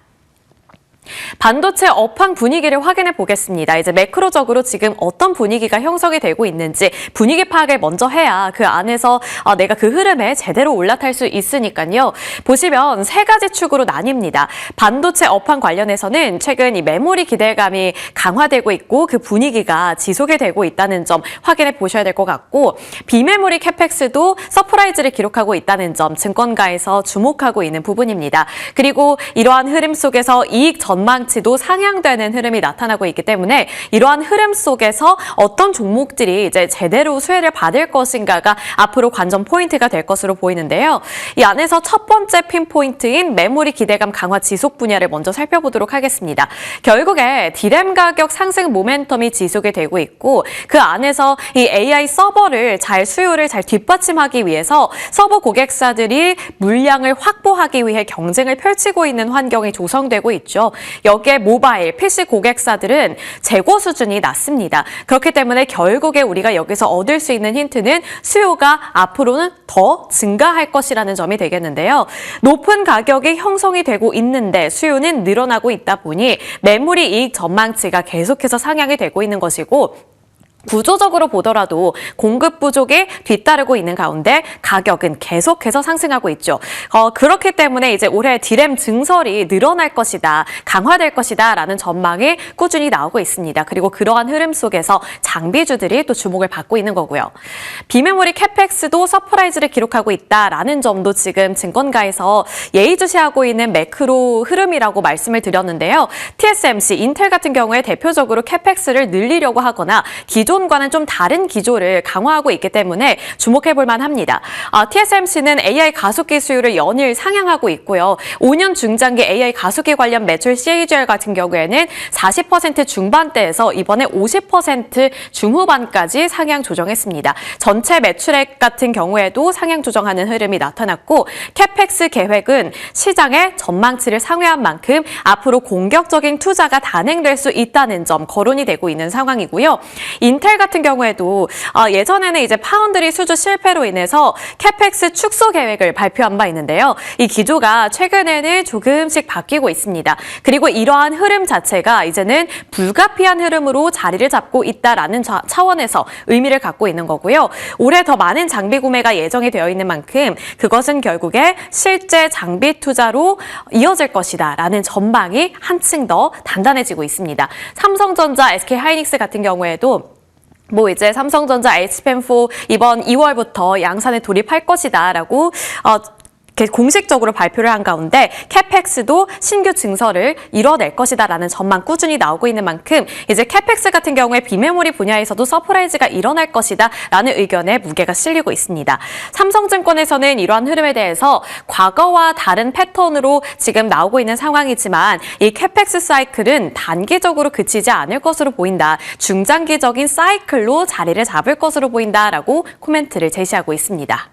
S3: 반도체 업황 분위기를 확인해 보겠습니다. 이제 매크로적으로 지금 어떤 분위기가 형성이 되고 있는지 분위기 파악을 먼저 해야 그 안에서 내가 그 흐름에 제대로 올라탈 수 있으니까요. 보시면 세 가지 축으로 나뉩니다. 반도체 업황 관련해서는 최근 이 메모리 기대감이 강화되고 있고 그 분위기가 지속이 되고 있다는 점 확인해 보셔야 될 것 같고 비메모리 캐펙스도 서프라이즈를 기록하고 있다는 점 증권가에서 주목하고 있는 부분입니다. 그리고 이러한 흐름 속에서 이익 전망치도 상향되는 흐름이 나타나고 있기 때문에 이러한 흐름 속에서 어떤 종목들이 이제 제대로 수혜를 받을 것인가가 앞으로 관전 포인트가 될 것으로 보이는데요. 이 안에서 첫 번째 핀포인트인 메모리 기대감 강화 지속 분야를 먼저 살펴보도록 하겠습니다. 결국에 디램 가격 상승 모멘텀이 지속이 되고 있고 그 안에서 이 AI 서버를 수요를 잘 뒷받침하기 위해서 서버 고객사들이 물량을 확보하기 위해 경쟁을 펼치고 있는 환경이 조성되고 있죠. 여기에 모바일, PC 고객사들은 재고 수준이 낮습니다. 그렇기 때문에 결국에 우리가 여기서 얻을 수 있는 힌트는 수요가 앞으로는 더 증가할 것이라는 점이 되겠는데요. 높은 가격이 형성이 되고 있는데 수요는 늘어나고 있다 보니 메모리 이익 전망치가 계속해서 상향이 되고 있는 것이고 구조적으로 보더라도 공급 부족이 뒤따르고 있는 가운데 가격은 계속해서 상승하고 있죠. 그렇기 때문에 이제 올해 디램 증설이 늘어날 것이다, 강화될 것이다 라는 전망이 꾸준히 나오고 있습니다. 그리고 그러한 흐름 속에서 장비주들이 또 주목을 받고 있는 거고요. 비메모리 캐펙스도 서프라이즈를 기록하고 있다라는 점도 지금 증권가에서 예의주시하고 있는 매크로 흐름이라고 말씀을 드렸는데요. TSMC, 인텔 같은 경우에 대표적으로 캐펙스를 늘리려고 하거나 기존 기존과는 좀 다른 기조를 강화하고 있기 때문에 주목해볼 만합니다. TSMC는 AI 가속기 수율을 연일 상향하고 있고요. 5년 중장기 AI 가속기 관련 매출 CAGR 같은 경우에는 40% 중반대에서 이번에 50% 중후반까지 상향 조정했습니다. 전체 매출액 같은 경우에도 상향 조정하는 흐름이 나타났고 캐펙스 계획은 시장의 전망치를 상회한 만큼 앞으로 공격적인 투자가 단행될 수 있다는 점 거론이 되고 있는 상황이고요. 인텔 같은 경우에도 예전에는 이제 파운드리 수주 실패로 인해서 캐펙스 축소 계획을 발표한 바 있는데요. 이 기조가 최근에는 조금씩 바뀌고 있습니다. 그리고 이러한 흐름 자체가 이제는 불가피한 흐름으로 자리를 잡고 있다라는 차원에서 의미를 갖고 있는 거고요. 올해 더 많은 장비 구매가 예정이 되어 있는 만큼 그것은 결국에 실제 장비 투자로 이어질 것이다라는 전망이 한층 더 단단해지고 있습니다. 삼성전자, SK하이닉스 같은 경우에도 이제 삼성전자 HBM4 이번 2월부터 양산에 돌입할 것이다라고 공식적으로 발표를 한 가운데 캐펙스도 신규 증설을 이뤄낼 것이다라는 전망 꾸준히 나오고 있는 만큼 이제 캐펙스 같은 경우에 비메모리 분야에서도 서프라이즈가 일어날 것이다라는 의견에 무게가 실리고 있습니다. 삼성증권에서는 이러한 흐름에 대해서 과거와 다른 패턴으로 지금 나오고 있는 상황이지만 이 캐펙스 사이클은 단기적으로 그치지 않을 것으로 보인다. 중장기적인 사이클로 자리를 잡을 것으로 보인다라고 코멘트를 제시하고 있습니다.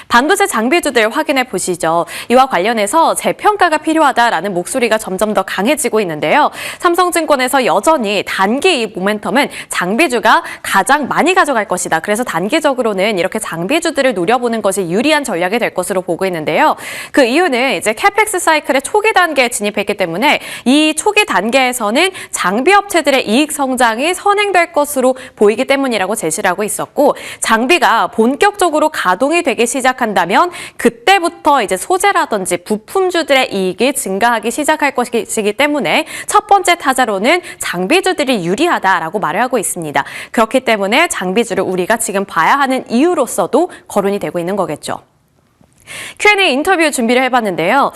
S3: 반도체 장비주들 확인해 보시죠. 이와 관련해서 재평가가 필요하다라는 목소리가 점점 더 강해지고 있는데요. 삼성증권에서 여전히 단기 이 모멘텀은 장비주가 가장 많이 가져갈 것이다. 그래서 단기적으로는 이렇게 장비주들을 노려보는 것이 유리한 전략이 될 것으로 보고 있는데요. 그 이유는 이제 캐펙스 사이클의 초기 단계에 진입했기 때문에 이 초기 단계에서는 장비 업체들의 이익 성장이 선행될 것으로 보이기 때문이라고 제시를 하고 있었고 장비가 본격적으로 가동이 되기 시작한다면 그때부터 이제 소재라든지 부품주들의 이익이 증가하기 시작할 것이기 때문에 첫 번째 타자로는 장비주들이 유리하다라고 말을 하고 있습니다. 그렇기 때문에 장비주를 우리가 지금 봐야 하는 이유로서도 거론이 되고 있는 거겠죠. Q&A 인터뷰 준비를 해봤는데요.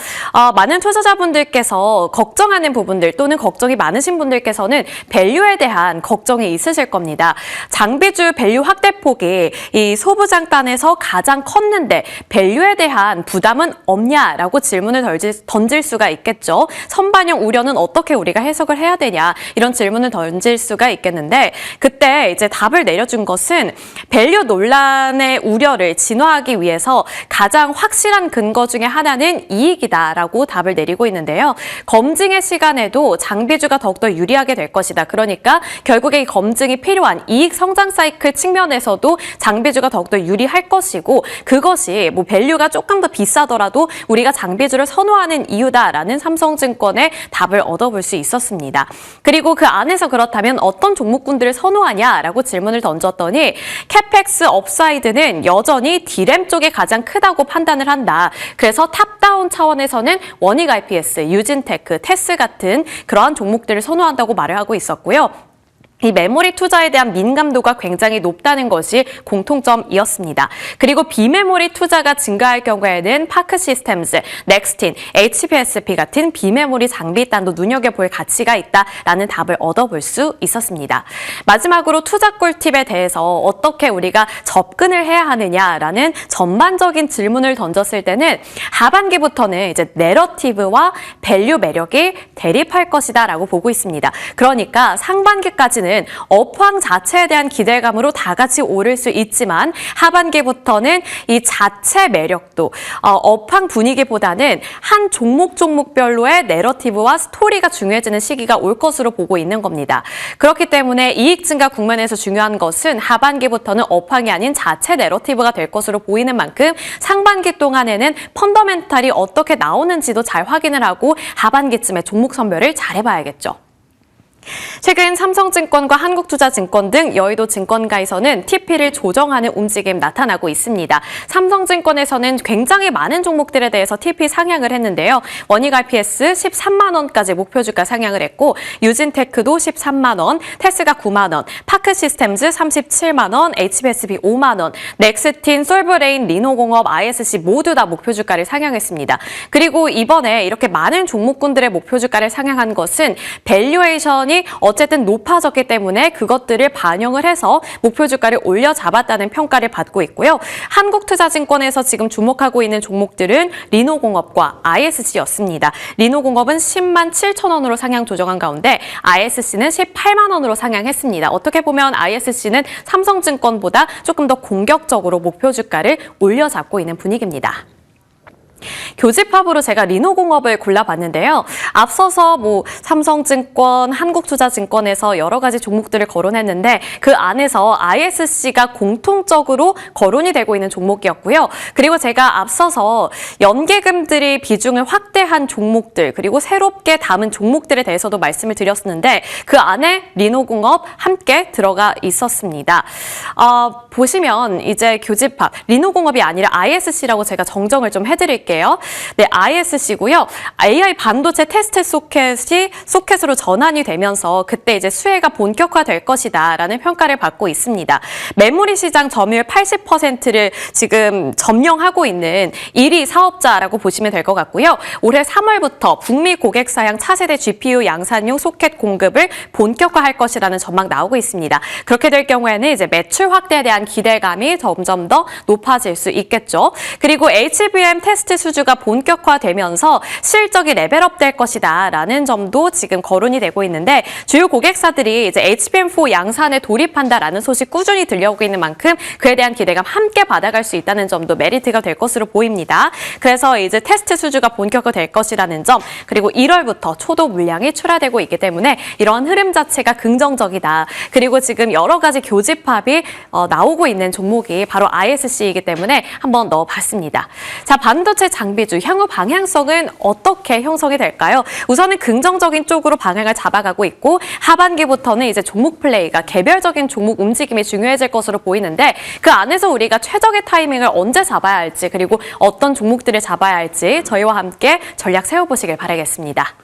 S3: 많은 투자자분들께서 걱정하는 부분들 또는 걱정이 많으신 분들께서는 밸류에 대한 걱정이 있으실 겁니다. 장비주 밸류 확대폭이 이 소부장단에서 가장 컸는데 밸류에 대한 부담은 없냐라고 질문을 던질 수가 있겠죠. 선반영 우려는 어떻게 우리가 해석을 해야 되냐 이런 질문을 던질 수가 있겠는데 그때 이제 답을 내려준 것은 밸류 논란의 우려를 진화하기 위해서 가장 확실한 근거 중에 하나는 이익이다라고 답을 내리고 있는데요. 검증의 시간에도 장비주가 더욱더 유리하게 될 것이다. 그러니까 결국에 이 검증이 필요한 이익 성장 사이클 측면에서도 장비주가 더욱더 유리할 것이고 그것이 밸류가 조금 더 비싸더라도 우리가 장비주를 선호하는 이유다라는 삼성증권의 답을 얻어볼 수 있었습니다. 그리고 그 안에서 그렇다면 어떤 종목군들을 선호하냐라고 질문을 던졌더니 캐펙스 업사이드는 여전히 디램 쪽에 가장 크다고 판단을 한다. 그래서 탑다운 차원에서는 원익 IPS, 유진테크, 테스 같은 그러한 종목들을 선호한다고 말을 하고 있었고요. 이 메모리 투자에 대한 민감도가 굉장히 높다는 것이 공통점이었습니다. 그리고 비메모리 투자가 증가할 경우에는 파크 시스템즈, 넥스틴, HBSP 같은 비메모리 장비단도 눈여겨볼 가치가 있다라는 답을 얻어볼 수 있었습니다. 마지막으로 투자 꿀팁에 대해서 어떻게 우리가 접근을 해야 하느냐라는 전반적인 질문을 던졌을 때는 하반기부터는 이제 내러티브와 밸류 매력이 대립할 것이다라고 보고 있습니다. 그러니까 상반기까지는 업황 자체에 대한 기대감으로 다 같이 오를 수 있지만 하반기부터는 이 자체 매력도 업황 분위기보다는 한 종목별로의 내러티브와 스토리가 중요해지는 시기가 올 것으로 보고 있는 겁니다. 그렇기 때문에 이익 증가 국면에서 중요한 것은 하반기부터는 업황이 아닌 자체 내러티브가 될 것으로 보이는 만큼 상반기 동안에는 펀더멘탈이 어떻게 나오는지도 잘 확인을 하고 하반기쯤에 종목 선별을 잘 해봐야겠죠. 최근 삼성증권과 한국투자증권 등 여의도 증권가에서는 TP를 조정하는 움직임 나타나고 있습니다. 삼성증권에서는 굉장히 많은 종목들에 대해서 TP 상향을 했는데요. 원익 IPS 13만 원까지 목표 주가 상향을 했고 유진테크도 13만 원, 테스가 9만 원, 파크시스템즈 37만 원, HBSB 5만 원, 넥스틴, 솔브레인, 리노공업, ISC 모두 다 목표 주가를 상향했습니다. 그리고 이번에 이렇게 많은 종목군들의 목표 주가를 상향한 것은 밸류에이션이 수준이 어쨌든 높아졌기 때문에 그것들을 반영을 해서 목표 주가를 올려 잡았다는 평가를 받고 있고요. 한국투자증권에서 지금 주목하고 있는 종목들은 리노공업과 ISC였습니다. 리노공업은 10만 7천 원으로 상향 조정한 가운데 ISC는 18만 원으로 상향했습니다. 어떻게 보면 ISC는 삼성증권보다 조금 더 공격적으로 목표 주가를 올려잡고 있는 분위기입니다. 교집합으로 제가 리노공업을 골라봤는데요. 앞서서 삼성증권, 한국투자증권에서 여러 가지 종목들을 거론했는데 그 안에서 ISC가 공통적으로 거론이 되고 있는 종목이었고요. 그리고 제가 앞서서 연계금들이 비중을 확대한 종목들 그리고 새롭게 담은 종목들에 대해서도 말씀을 드렸었는데 그 안에 리노공업 함께 들어가 있었습니다. 보시면 이제 교집합, 리노공업이 아니라 ISC라고 제가 정정을 좀 해드릴게요. 네, ISC고요. AI 반도체 테스트 소켓으로 전환이 되면서 그때 이제 수혜가 본격화될 것이다라는 평가를 받고 있습니다. 메모리 시장 점유율 80%를 지금 점령하고 있는 1위 사업자라고 보시면 될 것 같고요. 올해 3월부터 북미 고객사양 차세대 GPU 양산용 소켓 공급을 본격화할 것이라는 전망 나오고 있습니다. 그렇게 될 경우에는 이제 매출 확대에 대한 기대감이 점점 더 높아질 수 있겠죠. 그리고 HBM 테스트 수주가 본격화되면서 실적이 레벨업 될 것이다라는 점도 지금 거론이 되고 있는데 주요 고객사들이 이제 HBM4 양산에 돌입한다라는 소식 꾸준히 들려오고 있는 만큼 그에 대한 기대감 함께 받아갈 수 있다는 점도 메리트가 될 것으로 보입니다. 그래서 이제 테스트 수주가 본격화될 것이라는 점 그리고 1월부터 초도 물량이 출하되고 있기 때문에 이러한 흐름 자체가 긍정적이다. 그리고 지금 여러 가지 교집합이 나오고 있는 종목이 바로 ISC이기 때문에 한번 넣어봤습니다. 자, 반도체 장비주 향후 방향성은 어떻게 형성이 될까요? 우선은 긍정적인 쪽으로 방향을 잡아가고 있고 하반기부터는 이제 종목 플레이가 개별적인 종목 움직임이 중요해질 것으로 보이는데 그 안에서 우리가 최적의 타이밍을 언제 잡아야 할지 그리고 어떤 종목들을 잡아야 할지 저희와 함께 전략 세워보시길 바라겠습니다.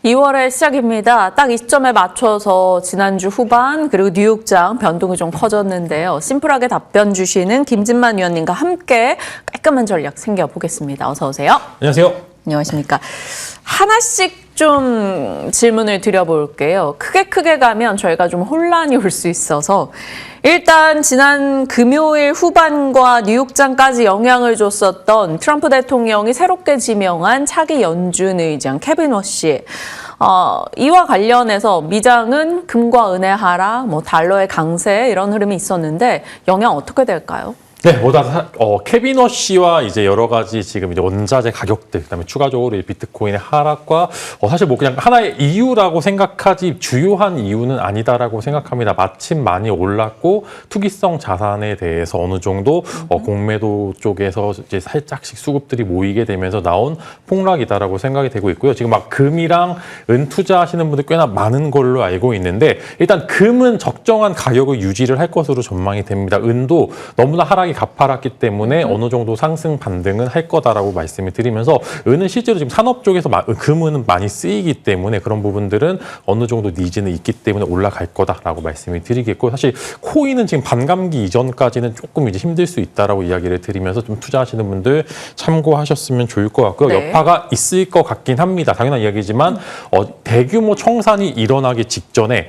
S1: 이 2월의 시작입니다. 딱 이 시점에 맞춰서 지난주 후반 그리고 뉴욕장 변동이 좀 커졌는데요. 심플하게 답변 주시는 김진만 위원님과 함께 깔끔한 전략 챙겨보겠습니다. 어서 오세요.
S4: 안녕하세요.
S1: 안녕하십니까. 하나씩 좀 질문을 드려볼게요. 크게 가면 저희가 좀 혼란이 올 수 있어서 일단 지난 금요일 후반과 뉴욕장까지 영향을 줬었던 트럼프 대통령이 새롭게 지명한 차기 연준 의장 케빈 워시. 이와 관련해서 미장은 금과 은의 하락, 달러의 강세 이런 흐름이 있었는데 영향 어떻게 될까요?
S4: 네, 케빈 워시와 이제 여러 가지 지금 이제 원자재 가격들, 그다음에 추가적으로 이 비트코인의 하락과 사실 그냥 하나의 이유라고 생각하지 주요한 이유는 아니다라고 생각합니다. 마침 많이 올랐고 투기성 자산에 대해서 어느 정도 공매도 쪽에서 이제 살짝씩 수급들이 모이게 되면서 나온 폭락이다라고 생각이 되고 있고요. 지금 막 금이랑 은 투자하시는 분들 꽤나 많은 걸로 알고 있는데 일단 금은 적정한 가격을 유지를 할 것으로 전망이 됩니다. 은도 너무나 하락이 가파랐기 때문에 어느 정도 상승 반등은 할 거다라고 말씀을 드리면서 은은 실제로 지금 산업 쪽에서 금은 많이 쓰이기 때문에 그런 부분들은 어느 정도 니즈는 있기 때문에 올라갈 거다라고 말씀을 드리겠고 사실 코인은 지금 반감기 이전까지는 조금 이제 힘들 수 있다라고 이야기를 드리면서 좀 투자하시는 분들 참고하셨으면 좋을 것 같고요.
S1: 네.
S4: 여파가 있을 것 같긴 합니다. 당연한 이야기지만 대규모 청산이 일어나기 직전에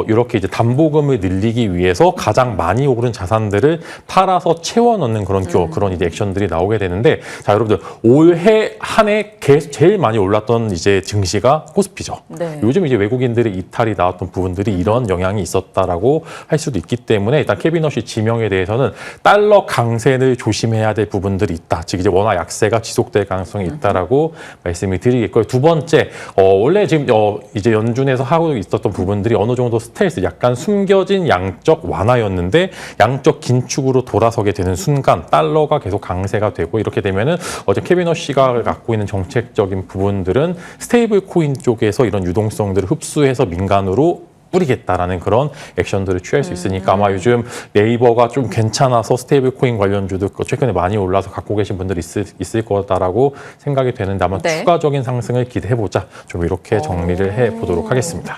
S4: 이렇게 이제 담보금을 늘리기 위해서 가장 많이 오른 자산들을 팔아서 채워 넣는 그런 이제 액션들이 나오게 되는데, 자, 여러분들 올해 한 해 제일 많이 올랐던 이제 증시가 코스피죠.
S1: 네.
S4: 요즘 이제 외국인들의 이탈이 나왔던 부분들이 이런 영향이 있었다라고 할 수도 있기 때문에 일단 케빈 워시 지명에 대해서는 달러 강세를 조심해야 될 부분들이 있다. 즉 이제 원화 약세가 지속될 가능성이 있다라고 말씀을 드리겠고요. 두 번째, 원래 지금 이제 연준에서 하고 있었던 부분들이 어느 정도 스텔스, 약간 숨겨진 양적 완화였는데 양적 긴축으로 돌아서게 되는 순간 달러가 계속 강세가 되고, 이렇게 되면은 어제 케빈 워시가 갖고 있는 정책적인 부분들은 스테이블 코인 쪽에서 이런 유동성들을 흡수해서 민간으로 뿌리겠다라는 그런 액션들을 취할 수 있으니까 아마 요즘 네이버가 좀 괜찮아서 스테이블 코인 관련주도 최근에 많이 올라서 갖고 계신 분들이 있을 거다라고 생각이 되는데, 아마
S1: 네.
S4: 추가적인 상승을 기대해보자. 좀 이렇게 정리를 해보도록 하겠습니다.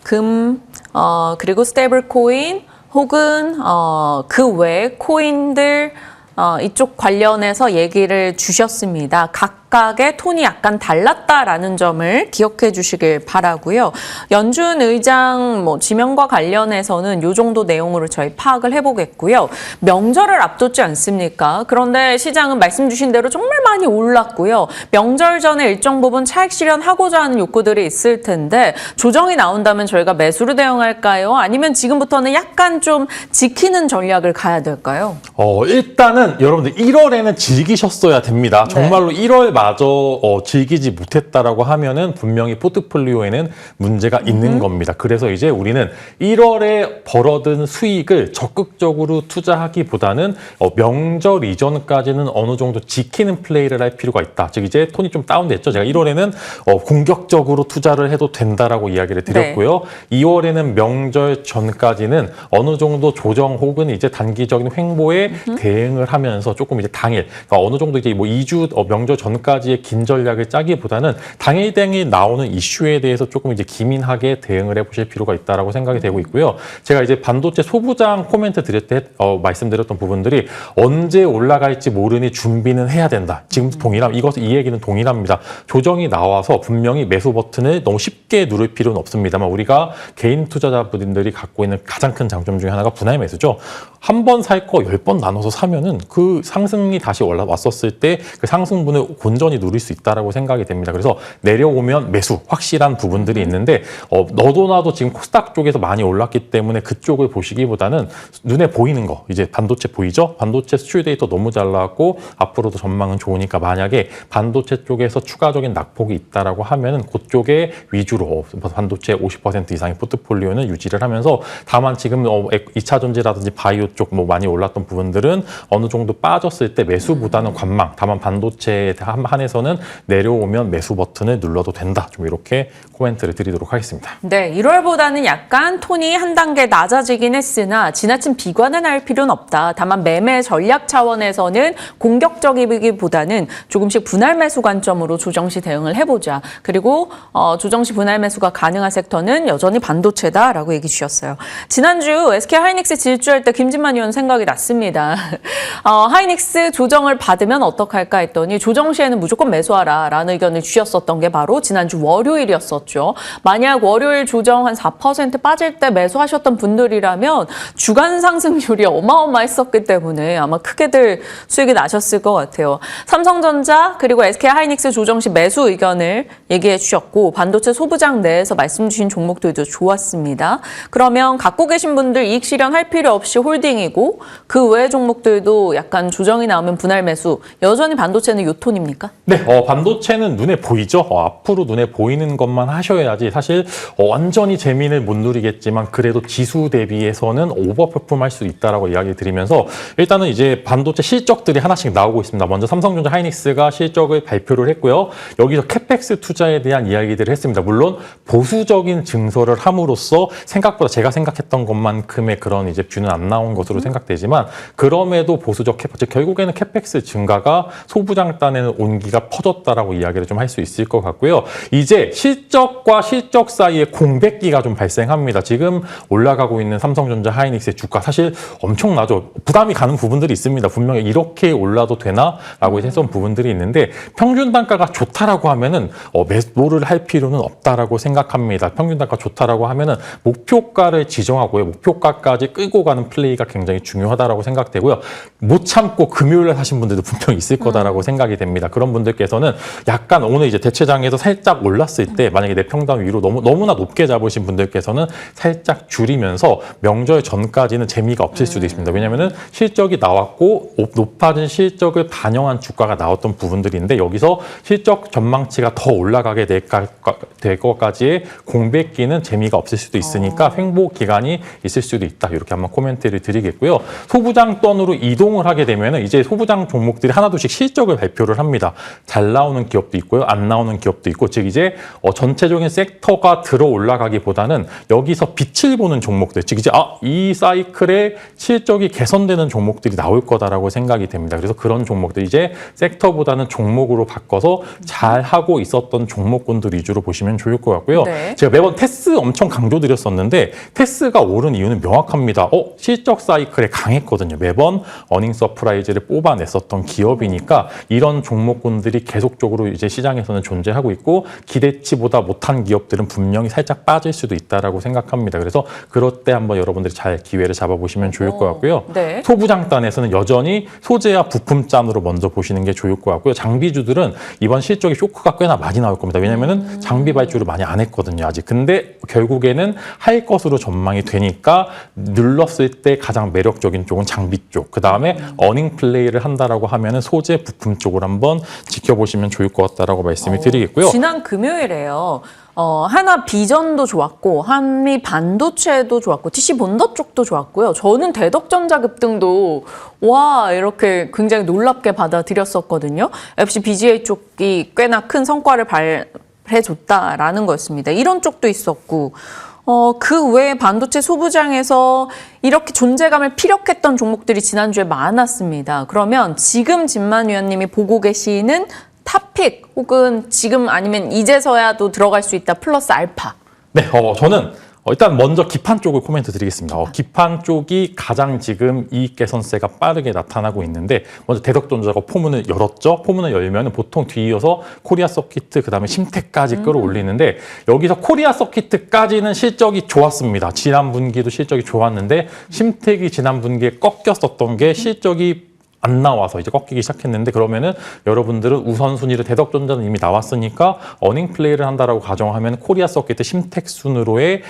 S1: 금, 그리고 스테이블 코인 혹은 그 외 코인들 이쪽 관련해서 얘기를 주셨습니다. 각각의 톤이 약간 달랐다라는 점을 기억해 주시길 바라고요. 연준 의장 지명과 관련해서는 이 정도 내용으로 저희 파악을 해보겠고요. 명절을 앞뒀지 않습니까? 그런데 시장은 말씀 주신 대로 정말 많이 올랐고요. 명절 전에 일정 부분 차익 실현하고자 하는 욕구들이 있을 텐데 조정이 나온다면 저희가 매수로 대응할까요? 아니면 지금부터는 약간 좀 지키는 전략을 가야 될까요?
S4: 일단은 여러분들 1월에는 즐기셨어야 됩니다. 정말로 1월마저 즐기지 못했다라고 하면은 분명히 포트폴리오에는 문제가 있는 겁니다. 그래서 이제 우리는 1월에 벌어든 수익을 적극적으로 투자하기보다는 명절 이전까지는 어느 정도 지키는 플레이를 할 필요가 있다. 즉 이제 톤이 좀 다운됐죠. 제가 1월에는 공격적으로 투자를 해도 된다라고 이야기를 드렸고요. 2월에는 명절 전까지는 어느 정도 조정 혹은 이제 단기적인 횡보에 대응을 하면서 조금 이제 당일, 그러니까 어느 정도 이제 2주 명절 전까지의 긴 전략을 짜기보다는 당일 나오는 이슈에 대해서 조금 이제 기민하게 대응을 해보실 필요가 있다라고 생각이 되고 있고요. 제가 이제 반도체 소부장 코멘트 드릴 때 말씀드렸던 부분들이 언제 올라갈지 모르니 준비는 해야 된다. 지금 이 얘기는 동일합니다. 조정이 나와서 분명히 매수 버튼을 너무 쉽게 누를 필요는 없습니다만, 우리가 개인 투자자분들이 갖고 있는 가장 큰 장점 중에 하나가 분할 매수죠. 한 번 살 거 10번 나눠서 사면은 그 상승이 다시 올라왔었을 때 그 상승분을 곤전히 누릴 수 있다라고 생각이 됩니다. 그래서 내려오면 매수, 확실한 부분들이 있는데 너도 나도 지금 코스닥 쪽에서 많이 올랐기 때문에 그쪽을 보시기보다는 눈에 보이는 거, 이제 반도체 보이죠? 반도체 수출 데이터 너무 잘 나왔고 앞으로도 전망은 좋으니까 만약에 반도체 쪽에서 추가적인 낙폭이 있다라고 하면은 그쪽에 위주로 반도체 50% 이상의 포트폴리오는 유지를 하면서, 다만 지금 2차 전지라든지 바이오 쪽 많이 올랐던 부분들은 어느 정도 빠졌을 때 매수보다는 관망, 다만 반도체에 한해서는 내려오면 매수 버튼을 눌러도 된다. 좀 이렇게 코멘트를 드리도록 하겠습니다.
S1: 네, 1월보다는 약간 톤이 한 단계 낮아지긴 했으나 지나친 비관은 할 필요는 없다. 다만 매매 전략 차원에서는 공격적이기보다는 조금씩 분할 매수 관점으로 조정 시 대응을 해보자. 그리고 조정 시 분할 매수가 가능한 섹터는 여전히 반도체다라고 얘기 주셨어요. 지난주 SK 하이닉스 질주할 때 김진만 의원 생각이 났습니다. 하이닉스 조정을 받으면 어떡할까 했더니 조정 시에는 무조건 매수하라라는 의견을 주셨었던 게 바로 지난주 월요일이었었죠. 만약 월요일 조정 한 4% 빠질 때 매수하셨던 분들이라면 주간 상승률이 어마어마했었기 때문에 아마 크게들 수익이 나셨을 것 같아요. 삼성전자 그리고 SK 하이닉스 조정 시 매수 의견을 얘기해 주셨고, 반도체 소부장 내에서 말씀 주신 종목들도 좋았습니다. 그러면 갖고 계신 분들 이익 실현할 필요 없이 홀딩이고 그 외 종목들도 약간 조정이 나오면 분할 매수, 여전히 반도체는 요 톤입니까?
S4: 네, 반도체는 눈에 보이죠. 앞으로 눈에 보이는 것만 하셔야지 사실 완전히 재미를 못 누리겠지만 그래도 지수 대비해서는 오버퍼폼 할 수 있다라고 이야기 드리면서, 일단은 이제 반도체 실적들이 하나씩 나오고 있습니다. 먼저 삼성전자 하이닉스가 실적을 발표를 했고요. 여기서 캐펙스 투자에 대한 이야기들을 했습니다. 물론 보수적인 증설을 함으로써 생각보다 제가 생각했던 것만큼의 그런 이제 뷰는 안 나온 것으로 생각되지만, 그럼에도 보수적 캐펙스, 결국에는 캐펙스 증가가 소부장단에는 온기가 퍼졌다라고 이야기를 좀 할 수 있을 것 같고요. 이제 실적과 실적 사이에 공백기가 좀 발생합니다. 지금 올라가고 있는 삼성전자 하이닉스의 주가 사실 엄청나죠. 부담이 가는 부분들이 있습니다. 분명히 이렇게 올라도 되나라고 했던 부분들이 있는데, 평균 단가가 좋다라고 하면은 매수를 할 필요는 없다라고 생각합니다. 평균 단가 좋다라고 하면은 목표가를 지정하고요. 목표가까지 끌고 가는 플레이가 굉장히 중요하다라고 생각되고요. 못 참고 금요일에 사신 분들도 분명히 있을 거다라고 생각이 됩니다. 그런 분들께서는 약간 오늘 이제 대체장에서 살짝 올랐을 때 만약에 내 평당 위로 너무나 높게 잡으신 분들께서는 살짝 줄이면서 명절 전까지는 재미가 없을 수도 있습니다. 왜냐하면은 실적이 나왔고 높아진 실적을 반영한 주가가 나왔던 부분들인데 여기서 실적 전망치가 더 올라가게 될 것까지의 공백기는 재미가 없을 수도 있으니까 횡보 기간이 있을 수도 있다. 이렇게 한번 코멘트를 드리겠고요. 소부장권으로 이동을 하게 되면 이제 소부장 종목들이 하나둘씩 실적을 발표를 합니다. 잘 나오는 기업도 있고요. 안 나오는 기업도 있고 즉 이제 전체적인 섹터가 들어 올라가기보다는 여기서 빛을 보는 종목들 즉 이제 이 사이클에 실적이 개선되는 종목들이 나올 거다라고 생각이 됩니다. 그래서 그런 종목들 이제 섹터보다는 종목으로 바꿔서 잘 하고 있었던 종목군들 위주로 보시면 좋을 것 같고요.
S1: 네.
S4: 제가 매번 테스 엄청 강조드렸었는데 테스가 오른 이유는 명확합니다. 실적 사이클에 강했거든요. 매번 어닝 서프라이즈를 뽑아냈었던 기업이니까 이런 종목군들이 계속적으로 이제 시장에서는 존재하고 있고 기대치보다 못한 기업들은 분명히 살짝 빠질 수도 있다라고 생각합니다. 그래서 그럴 때 한번 여러분들이 잘 기회를 잡아보시면 좋을 것 같고요.
S1: 네.
S4: 소부장단에서는 여전히 소재와 부품단으로 먼저 보시는 게 좋을 것 같고요. 장비주들은 이번 실적이 쇼크가 꽤나 많이 나올 겁니다. 왜냐하면 장비 발주를 많이 안 했거든요. 아직. 근데 결국에는 할 것으로 전망이 되니까 눌렀을 때 가장 매력적인 쪽은 장비 쪽. 그다음에 어닝 플레이를 한다라고 하면은 소재 부품 쪽을 한번 지켜보시면 좋을 것 같다라고 말씀을 드리겠고요.
S1: 지난 금요일에요. 하나 비전도 좋았고 한미 반도체도 좋았고 TC 본더 쪽도 좋았고요. 저는 대덕전자 급등도 와 이렇게 굉장히 놀랍게 받아들였었거든요. FC BGA 쪽이 꽤나 큰 성과를 발해줬다라는 거였습니다. 이런 쪽도 있었고 그 외에 반도체 소부장에서 이렇게 존재감을 피력했던 종목들이 지난주에 많았습니다. 그러면 지금 진만 위원님이 보고 계시는 탑픽 혹은 지금 아니면 이제서야도 들어갈 수 있다 플러스 알파.
S4: 네, 저는 일단 먼저 기판 쪽을 코멘트 드리겠습니다. 기판 쪽이 가장 지금 이익 개선세가 빠르게 나타나고 있는데 먼저 대덕전자가 포문을 열었죠. 포문을 열면 보통 뒤이어서 코리아 서키트 그다음에 심텍까지 끌어올리는데 여기서 코리아 서키트까지는 실적이 좋았습니다. 지난 분기도 실적이 좋았는데 심텍이 지난 분기에 꺾였었던 게 실적이 안 나와서 이제 꺾이기 시작했는데 그러면은 여러분들은 우선순위를 대덕전자는 이미 나왔으니까 어닝 플레이를 한다라고 가정하면 코리아 서킷 심텍 순으로의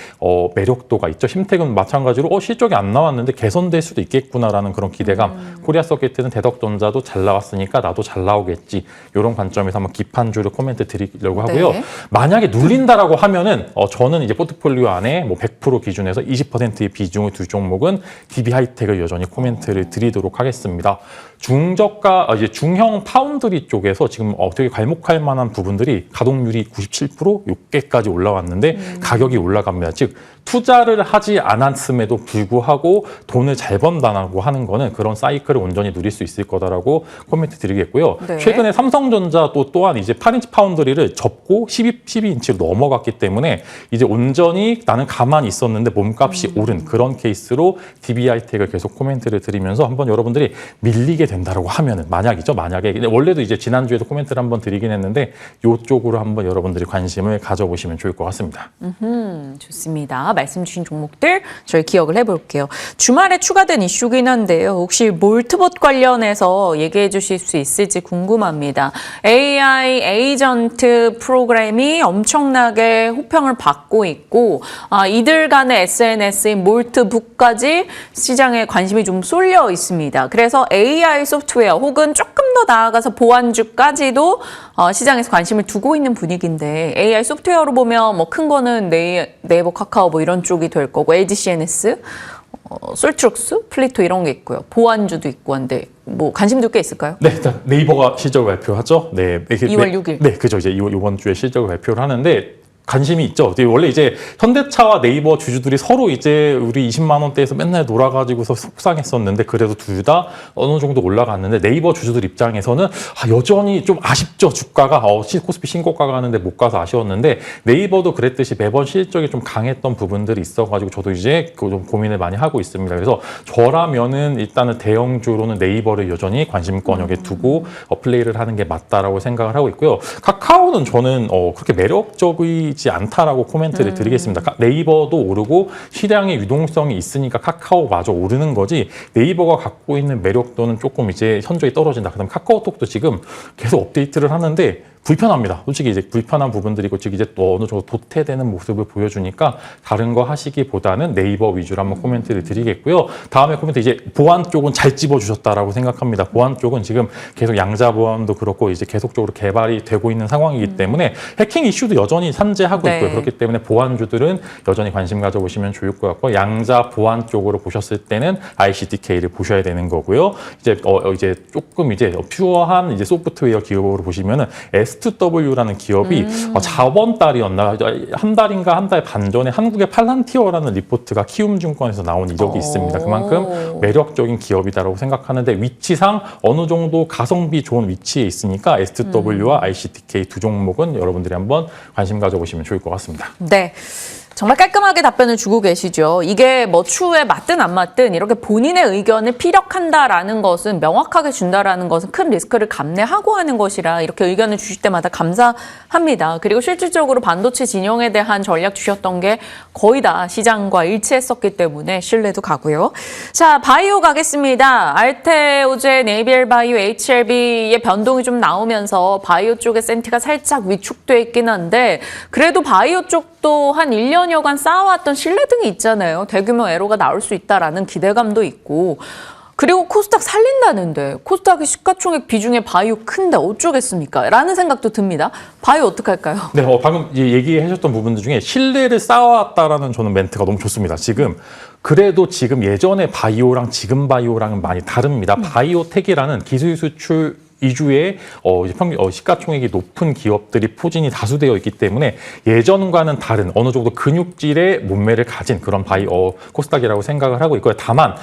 S4: 매력도가 있죠. 심텍은 마찬가지로 실적이 안 나왔는데 개선될 수도 있겠구나라는 그런 기대감. 코리아 서킷은 대덕전자도 잘 나왔으니까 나도 잘 나오겠지. 이런 관점에서 한번 기판주를 코멘트 드리려고 하고요.
S1: 네.
S4: 만약에 눌린다라고 하면은 저는 이제 포트폴리오 안에 뭐 100% 기준에서 20%의 비중을 두 종목은 DB 하이텍을 여전히 코멘트를 드리도록 하겠습니다. 중저가 이제 중형 파운드리 쪽에서 지금 되게 괄목할 만한 부분들이 가동률이 97% 6개까지 올라왔는데 가격이 올라갑니다. 즉 투자를 하지 않았음에도 불구하고 돈을 잘 번다고 하는 거는 그런 사이클을 온전히 누릴 수 있을 거다라고 코멘트 드리겠고요.
S1: 네.
S4: 최근에 삼성전자 또한 이제 8인치 파운드리를 접고 12인치로 넘어갔기 때문에 이제 온전히 나는 가만히 있었는데 몸값이 오른 그런 케이스로 DB하이텍을 계속 코멘트를 드리면서 한번 여러분들이 밀리게 된다라고 하면은 만약이죠. 만약에 근데 원래도 이제 지난주에도 코멘트를 한번 드리긴 했는데 이쪽으로 한번 여러분들이 관심을 가져보시면 좋을 것 같습니다.
S1: 좋습니다. 말씀 주신 종목들 저희 기억을 해볼게요. 주말에 추가된 이슈긴 한데요. 혹시 몰트봇 관련해서 얘기해 주실 수 있을지 궁금합니다. AI 에이전트 프로그램이 엄청나게 호평을 받고 있고 이들 간의 SNS인 몰트북까지 시장에 관심이 좀 쏠려 있습니다. 그래서 AI 소프트웨어 혹은 조금 더 나아가서 보안주까지도 시장에서 관심을 두고 있는 분위기인데 AI 소프트웨어로 보면 뭐 큰 거는 네이버, 카카오 뭐 이런 쪽이 될 거고 LG CNS, 솔트룩스, 플리토 이런 게 있고요. 보안주도 있고 한데 뭐 관심도 꽤 있을까요?
S4: 네, 일단 네이버가 실적을 발표하죠. 네,
S1: 2월 6일.
S4: 네, 그죠. 이제 이번 주에 실적을 발표를 하는데. 관심이 있죠. 원래 이제 현대차와 네이버 주주들이 서로 이제 우리 20만 원대에서 맨날 놀아가지고서 속상했었는데 그래도 둘 다 어느 정도 올라갔는데 네이버 주주들 입장에서는 여전히 좀 아쉽죠. 주가가 코스피 신고가가 하는데 못 가서 아쉬웠는데 네이버도 그랬듯이 매번 실적이 좀 강했던 부분들이 있어가지고 저도 이제 좀 고민을 많이 하고 있습니다. 그래서 저라면은 일단은 대형주로는 네이버를 여전히 관심권역에 두고 플레이를 하는 게 맞다라고 생각을 하고 있고요. 카카오는 저는 그렇게 매력적이 보이지 않다라고 코멘트를 드리겠습니다. 네이버도 오르고 시장의 유동성이 있으니까 카카오마저 오르는 거지 네이버가 갖고 있는 매력도는 조금 이제 현저히 떨어진다. 그다음 카카오톡도 지금 계속 업데이트를 하는데 불편합니다. 솔직히 이제 불편한 부분들이고 지금 이제 또 어느 정도 도태되는 모습을 보여주니까 다른 거 하시기보다는 네이버 위주로 한번 코멘트를 드리겠고요. 다음에 코멘트 이제 보안 쪽은 잘 찝어주셨다라고 생각합니다. 보안 쪽은 지금 계속 양자 보안도 그렇고 이제 계속적으로 개발이 되고 있는 상황이기 때문에 해킹 이슈도 여전히 산재하고
S1: 네.
S4: 있고요. 그렇기 때문에 보안주들은 여전히 관심 가져보시면 좋을 것 같고 양자 보안 쪽으로 보셨을 때는 ICDK를 보셔야 되는 거고요. 이제 조금 이제 퓨어한 이제 소프트웨어 기업으로 보시면은 S2W라는 기업이 저번 달이었나 한 달인가 한 달 반 전에 한국의 팔란티어라는 리포트가 키움증권에서 나온 이력이 있습니다. 그만큼 매력적인 기업이다라고 생각하는데 위치상 어느 정도 가성비 좋은 위치에 있으니까 S2W와 ICDK 두 종목은 여러분들이 한번 관심 가져보시면 좋을 것 같습니다.
S1: 네. 정말 깔끔하게 답변을 주고 계시죠. 이게 뭐 추후에 맞든 안 맞든 이렇게 본인의 의견을 피력한다라는 것은 명확하게 준다라는 것은 큰 리스크를 감내하고 하는 것이라 이렇게 의견을 주실 때마다 감사합니다. 그리고 실질적으로 반도체 진영에 대한 전략 주셨던 게 거의 다 시장과 일치했었기 때문에 신뢰도 가고요. 자, 바이오 가겠습니다. 알테오제, 네이비엘바이오, HLB의 변동이 좀 나오면서 바이오 쪽의 센티가 살짝 위축돼 있긴 한데 그래도 바이오 쪽도 한 1년여간 쌓아왔던 신뢰 등이 있잖아요. 대규모 애로가 나올 수 있다라는 기대감도 있고 그리고 코스닥 살린다는데 코스닥의 시가총액 비중의 바이오 큰데 어쩌겠습니까? 라는 생각도 듭니다. 바이오 어떡할까요?
S4: 네, 방금 얘기하셨던 부분들 중에 신뢰를 쌓아왔다라는 저는 멘트가 너무 좋습니다. 지금 그래도 지금 예전에 바이오랑 지금 바이오랑은 많이 다릅니다. 바이오텍이라는 기술 수출 위주의 시가총액이 높은 기업들이 포진이 다수되어 있기 때문에 예전과는 다른 어느 정도 근육질의 몸매를 가진 그런 코스닥이라고 생각을 하고 있고요. 다만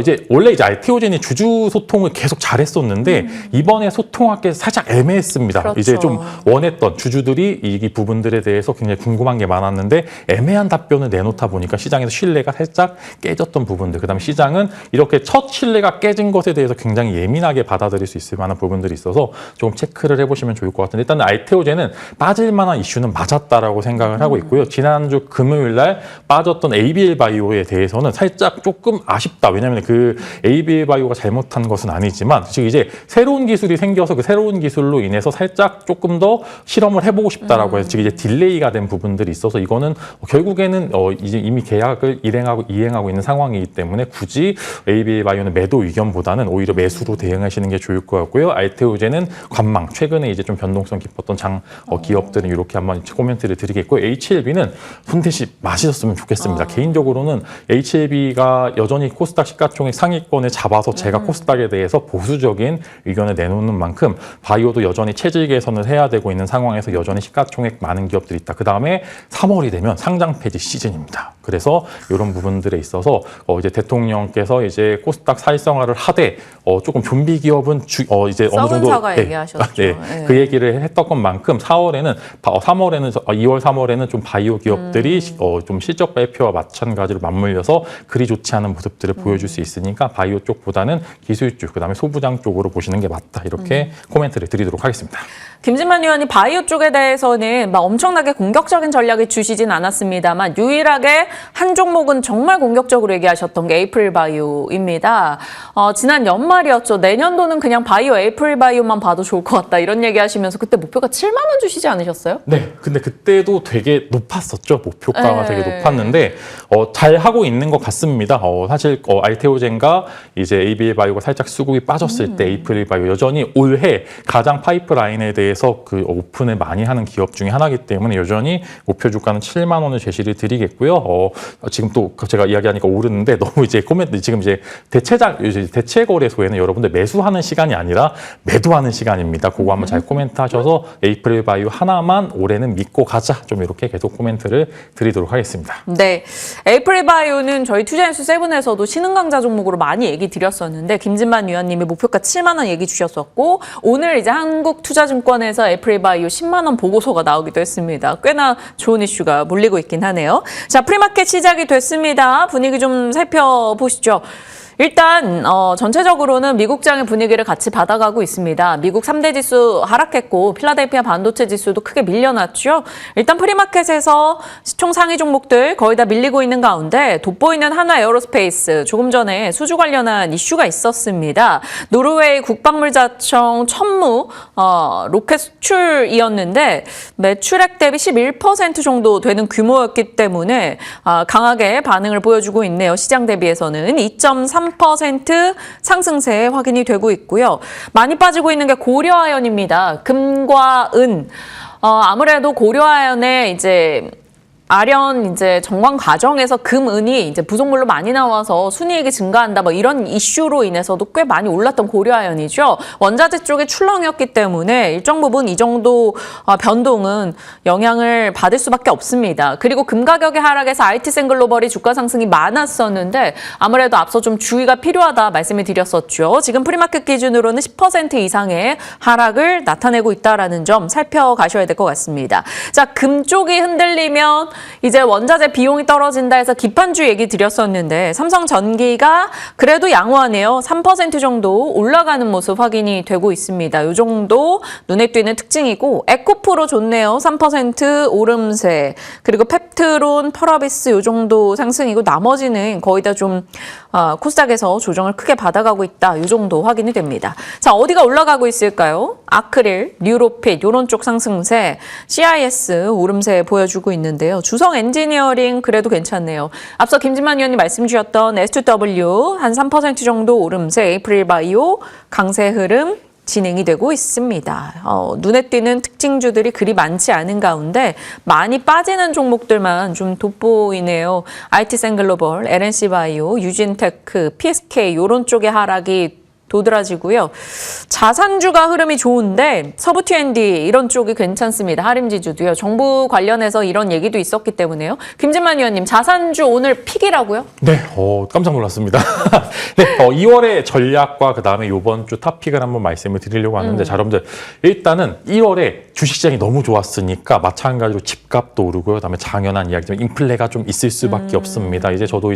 S4: 이제 원래 이제 알테오젠이 주주 소통을 계속 잘했었는데 이번에 소통하기 살짝 애매했습니다.
S1: 그렇죠.
S4: 이제 좀 원했던 주주들이 이 부분들에 대해서 굉장히 궁금한 게 많았는데 애매한 답변을 내놓다 보니까 시장에서 신뢰가 살짝 깨졌던 부분들. 그다음에 시장은 이렇게 첫 신뢰가 깨진 것에 대해서 굉장히 예민하게 받아들일 수 있을 만한 부분들이 있어서 조금 체크를 해보시면 좋을 것 같은데 일단 알테오젠은 빠질 만한 이슈는 맞았다라고 생각을 하고 있고요. 지난주 금요일 날 빠졌던 ABL 바이오에 대해서는 살짝 조금 아쉽다. 왜냐하면 그 ABL 바이오가 잘못한 것은 아니지만 즉 이제 새로운 기술이 생겨서 그 새로운 기술로 인해서 살짝 조금 더 실험을 해보고 싶다라고 해서 지금 이제 딜레이가 된 부분들이 있어서 이거는 결국에는 이제 이미 계약을 이행하고 있는 상황이기 때문에 굳이 ABL 바이오는 매도 의견보다는 오히려 매수로 대응하시는 게 좋을 것 같고요. 알테오젠은 관망, 최근에 이제 좀 변동성 깊었던 기업들은 이렇게 한번 코멘트를 드리겠고 HLB는 손대시 마시셨으면 좋겠습니다. 개인적으로는 HLB가 여전히 코스닥 시가총액 상위권을 잡아서 제가 코스닥에 대해서 보수적인 의견을 내놓는 만큼 바이오도 여전히 체질 개선을 해야 되고 있는 상황에서 여전히 시가총액 많은 기업들이 있다. 그 다음에 3월이 되면 상장 폐지 시즌입니다. 그래서 이런 부분들에 있어서 이제 대통령께서 이제 코스닥 사회성화를 하되 조금 좀비 기업은 이제 어느 정도
S1: 사가 얘기하셨죠.
S4: 네, 그 얘기를 했던 것만큼 2월 3월에는 좀 바이오 기업들이 좀 실적 발표와 마찬가지로 맞물려서 그리 좋지 않은 모습들을 보여줄 수 있으니까 바이오 쪽보다는 기술 쪽, 그다음에 소부장 쪽으로 보시는 게 맞다. 이렇게 코멘트를 드리도록 하겠습니다.
S1: 김진만 의원이 바이오 쪽에 대해서는 막 엄청나게 공격적인 전략을 주시진 않았습니다만 유일하게 한 종목은 정말 공격적으로 얘기하셨던 게 에이프릴 바이오입니다. 지난 연말이었죠. 내년도는 그냥 바이오 에이프릴 바이오만 봐도 좋을 것 같다 이런 얘기하시면서 그때 목표가 7만 원 주시지 않으셨어요?
S4: 네, 근데 그때도 되게 높았었죠. 목표가가
S1: 네.
S4: 되게 높았는데 잘 하고 있는 것 같습니다. 사실 알테오젠과 이제 ABL 바이오가 살짝 수급이 빠졌을 때 에이프릴 바이오 여전히 올해 가장 파이프라인에 대해서 그 오픈을 많이 하는 기업 중에 하나이기 때문에 여전히 목표 주가는 7만 원을 제시를 드리겠고요. 지금 또 제가 이야기하니까 오르는데 너무 이제 코멘트 지금 이제 대체 거래소에는 여러분들 매수하는 시간이 아니라 매도하는 시간입니다. 그거 한번 잘 코멘트하셔서 에이프릴 바이오 하나만 올해는 믿고 가자. 좀 이렇게 계속 코멘트를 드리도록 하겠습니다.
S1: 네, 에이프릴 바이오는 저희 투자뉴스 7에서도 신흥 강자 종목으로 많이 얘기 드렸었는데 김진만 위원님이 목표가 7만 원 얘기 주셨었고 오늘 이제 한국투자증권에서 에이프릴 바이오 10만 원 보고서가 나오기도 했습니다. 꽤나 좋은 이슈가 몰리고 있긴 하네요. 자, 프리마켓 시작이 됐습니다. 분위기 좀 살펴보시죠. 일단 전체적으로는 미국장의 분위기를 같이 받아가고 있습니다. 미국 3대 지수 하락했고 필라델피아 반도체 지수도 크게 밀려났죠. 일단 프리마켓에서 시총 상위 종목들 거의 다 밀리고 있는 가운데 돋보이는 한화 에어로스페이스, 조금 전에 수주 관련한 이슈가 있었습니다. 노르웨이 국방물자청 천무 로켓 수출이었는데 매출액 대비 11% 정도 되는 규모였기 때문에 강하게 반응을 보여주고 있네요. 시장 대비해서는 2.3% 상승세 확인이 되고 있고요. 많이 빠지고 있는 게 고려아연입니다. 금과 은. 아무래도 고려아연의 아련 정관 과정에서 금, 은이 부속물로 많이 나와서 순이익이 증가한다 이런 이슈로 인해서도 꽤 많이 올랐던 고려아연이죠. 원자재 쪽의 출렁이었기 때문에 일정 부분 이 정도 변동은 영향을 받을 수밖에 없습니다. 그리고 금 가격의 하락에서 IT센 글로벌이 주가 상승이 많았었는데 아무래도 앞서 좀 주의가 필요하다 말씀을 드렸었죠. 지금 프리마켓 기준으로는 10% 이상의 하락을 나타내고 있다는 점 살펴가셔야 될 것 같습니다. 자, 금 쪽이 흔들리면 이제 원자재 비용이 떨어진다 해서 기판주 얘기 드렸었는데 삼성전기가 그래도 양호하네요. 3% 정도 올라가는 모습 확인이 되고 있습니다. 이 정도 눈에 띄는 특징이고 에코프로 좋네요. 3% 오름세. 그리고 펩트론, 펄어비스 이 정도 상승이고 나머지는 거의 다 좀 코스닥에서 조정을 크게 받아가고 있다. 이 정도 확인이 됩니다. 자, 어디가 올라가고 있을까요? 아크릴, 뉴로핏 이런 쪽 상승세, CIS 오름세 보여주고 있는데요. 주성 엔지니어링 그래도 괜찮네요. 앞서 김진만 위원님 말씀 주셨던 S2W 한 3% 정도 오름세, 에이프릴 바이오 강세 흐름 진행이 되고 있습니다. 눈에 띄는 특징주들이 그리 많지 않은 가운데 많이 빠지는 종목들만 좀 돋보이네요. IT센 글로벌, LNC 바이오, 유진테크, PSK 이런 쪽의 하락이 도드라지고요. 자산주가 흐름이 좋은데 서부 T&D 이런 쪽이 괜찮습니다. 하림지주도요. 정부 관련해서 이런 얘기도 있었기 때문에요. 김진만 위원님, 자산주 오늘 픽이라고요?
S4: 네, 깜짝 놀랐습니다. 네, 2월의 전략과 그다음에 이번 주 탑픽을 한번 말씀을 드리려고 하는데 자, 여러분들 일단은 1월에 주식시장이 너무 좋았으니까 마찬가지로 집값도 오르고요. 그다음에 당연한 이야기지만 인플레가 좀 있을 수밖에 없습니다. 이제 저도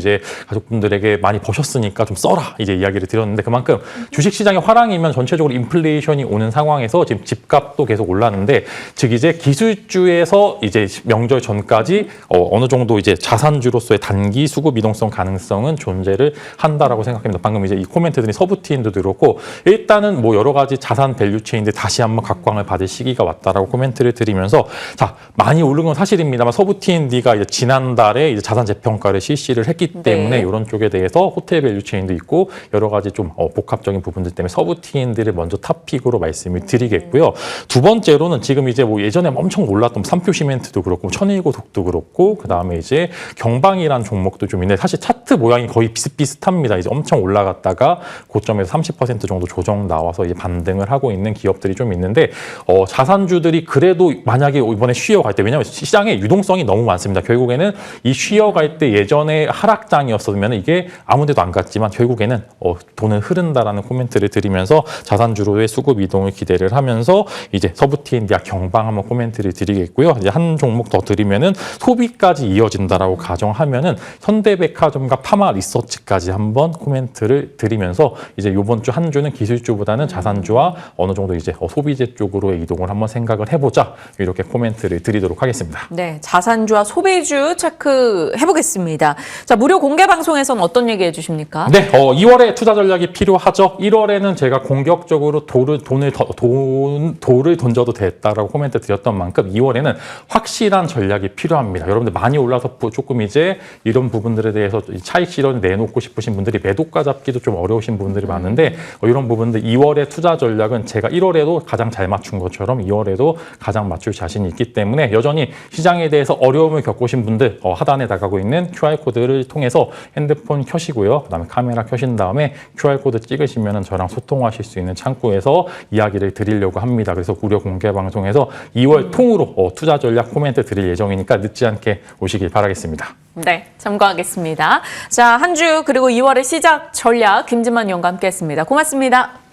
S4: 가족분들에게 많이 버셨으니까 좀 써라 이제 이야기를 드렸는데 그만큼 주식시장의 화랑이면 전체적으로 인플레이션이 오는 상황에서 지금 집값도 계속 올랐는데 즉 이제 기술주에서 이제 명절 전까지 어느 정도 이제 자산주로서의 단기 수급 이동성 가능성은 존재를 한다라고 생각합니다. 방금 이제 이 코멘트들이 서부티인도 그렇고 일단은 여러 가지 자산 밸류체인들 다시 한번 각광을 받을 시기가 왔다라고 코멘트를 드리면서 자, 많이 오른 건 사실입니다만 서부TND가 이제 지난달에 이제 자산 재평가를 실시를 했기 때문에 이런 쪽에 대해서 호텔 밸류체인도 있고 여러 가지 좀 복합적인 부분들 때문에 서부 T&D를 먼저 탑픽으로 말씀을 드리겠고요. 두 번째로는 지금 이제 예전에 엄청 올랐던 삼표 시멘트도 그렇고 천일고속도 그렇고 그다음에 이제 경방이란 종목도 좀 있는데 사실 차트 모양이 거의 비슷비슷합니다. 이제 엄청 올라갔다가 고점에서 30% 정도 조정 나와서 이제 반등을 하고 있는 기업들이 좀 있는데 자산주들이 그래도 만약에 이번에 쉬어갈 때 왜냐하면 시장에 유동성이 너무 많습니다. 결국에는 이 쉬어갈 때 예전에 하락장이었으면 이게 아무데도 안 갔지만 결국에는 돈은 흐른다라는 코멘트를 드리면서 자산주로의 수급 이동을 기대를 하면서 이제 서부 T&D와 경방 한번 코멘트를 드리겠고요. 이제 한 종목 더 드리면은 소비까지 이어진다라고 가정하면은 현대백화점과 파마 리서치까지 한번 코멘트를 드리면서 이제 이번 주 한 주는 기술주보다는 자산주와 어느 정도 이제 소비재 쪽으로의 이동을 한번 생각을 해보자 이렇게 코멘트를 드리도록 하겠습니다.
S1: 네, 자산주와 소비주 체크해 보겠습니다. 자, 무료 공개 방송에서는 어떤 얘기 해주십니까?
S4: 네, 2월에 투자 전략이 필요하죠. 1월에는 제가 공격적으로 돌을 던져도 됐다라고 코멘트 드렸던 만큼 2월에는 확실한 전략이 필요합니다. 여러분들 많이 올라서 조금 이제 이런 부분들에 대해서 차익 실현을 내놓고 싶으신 분들이 매도가 잡기도 좀 어려우신 분들이 많은데 이런 부분들 2월의 투자 전략은 제가 1월에도 가장 잘 맞춘 것처럼 2월에도 가장 맞출 자신이 있기 때문에 여전히 시장에 대해서 어려움을 겪으신 분들 하단에 나가고 있는 QR코드를 통해서 핸드폰 켜시고요. 그다음에 카메라 켜신 다음에 QR코드 찍으시면 저랑 소통하실 수 있는 창구에서 이야기를 드리려고 합니다. 그래서 무료 공개 방송에서 2월 통으로 투자 전략 코멘트 드릴 예정이니까 늦지 않게 오시길 바라겠습니다.
S1: 네, 참고하겠습니다. 자, 한 주 그리고 2월의 시작 전략 김진만 위원과 함께했습니다. 고맙습니다.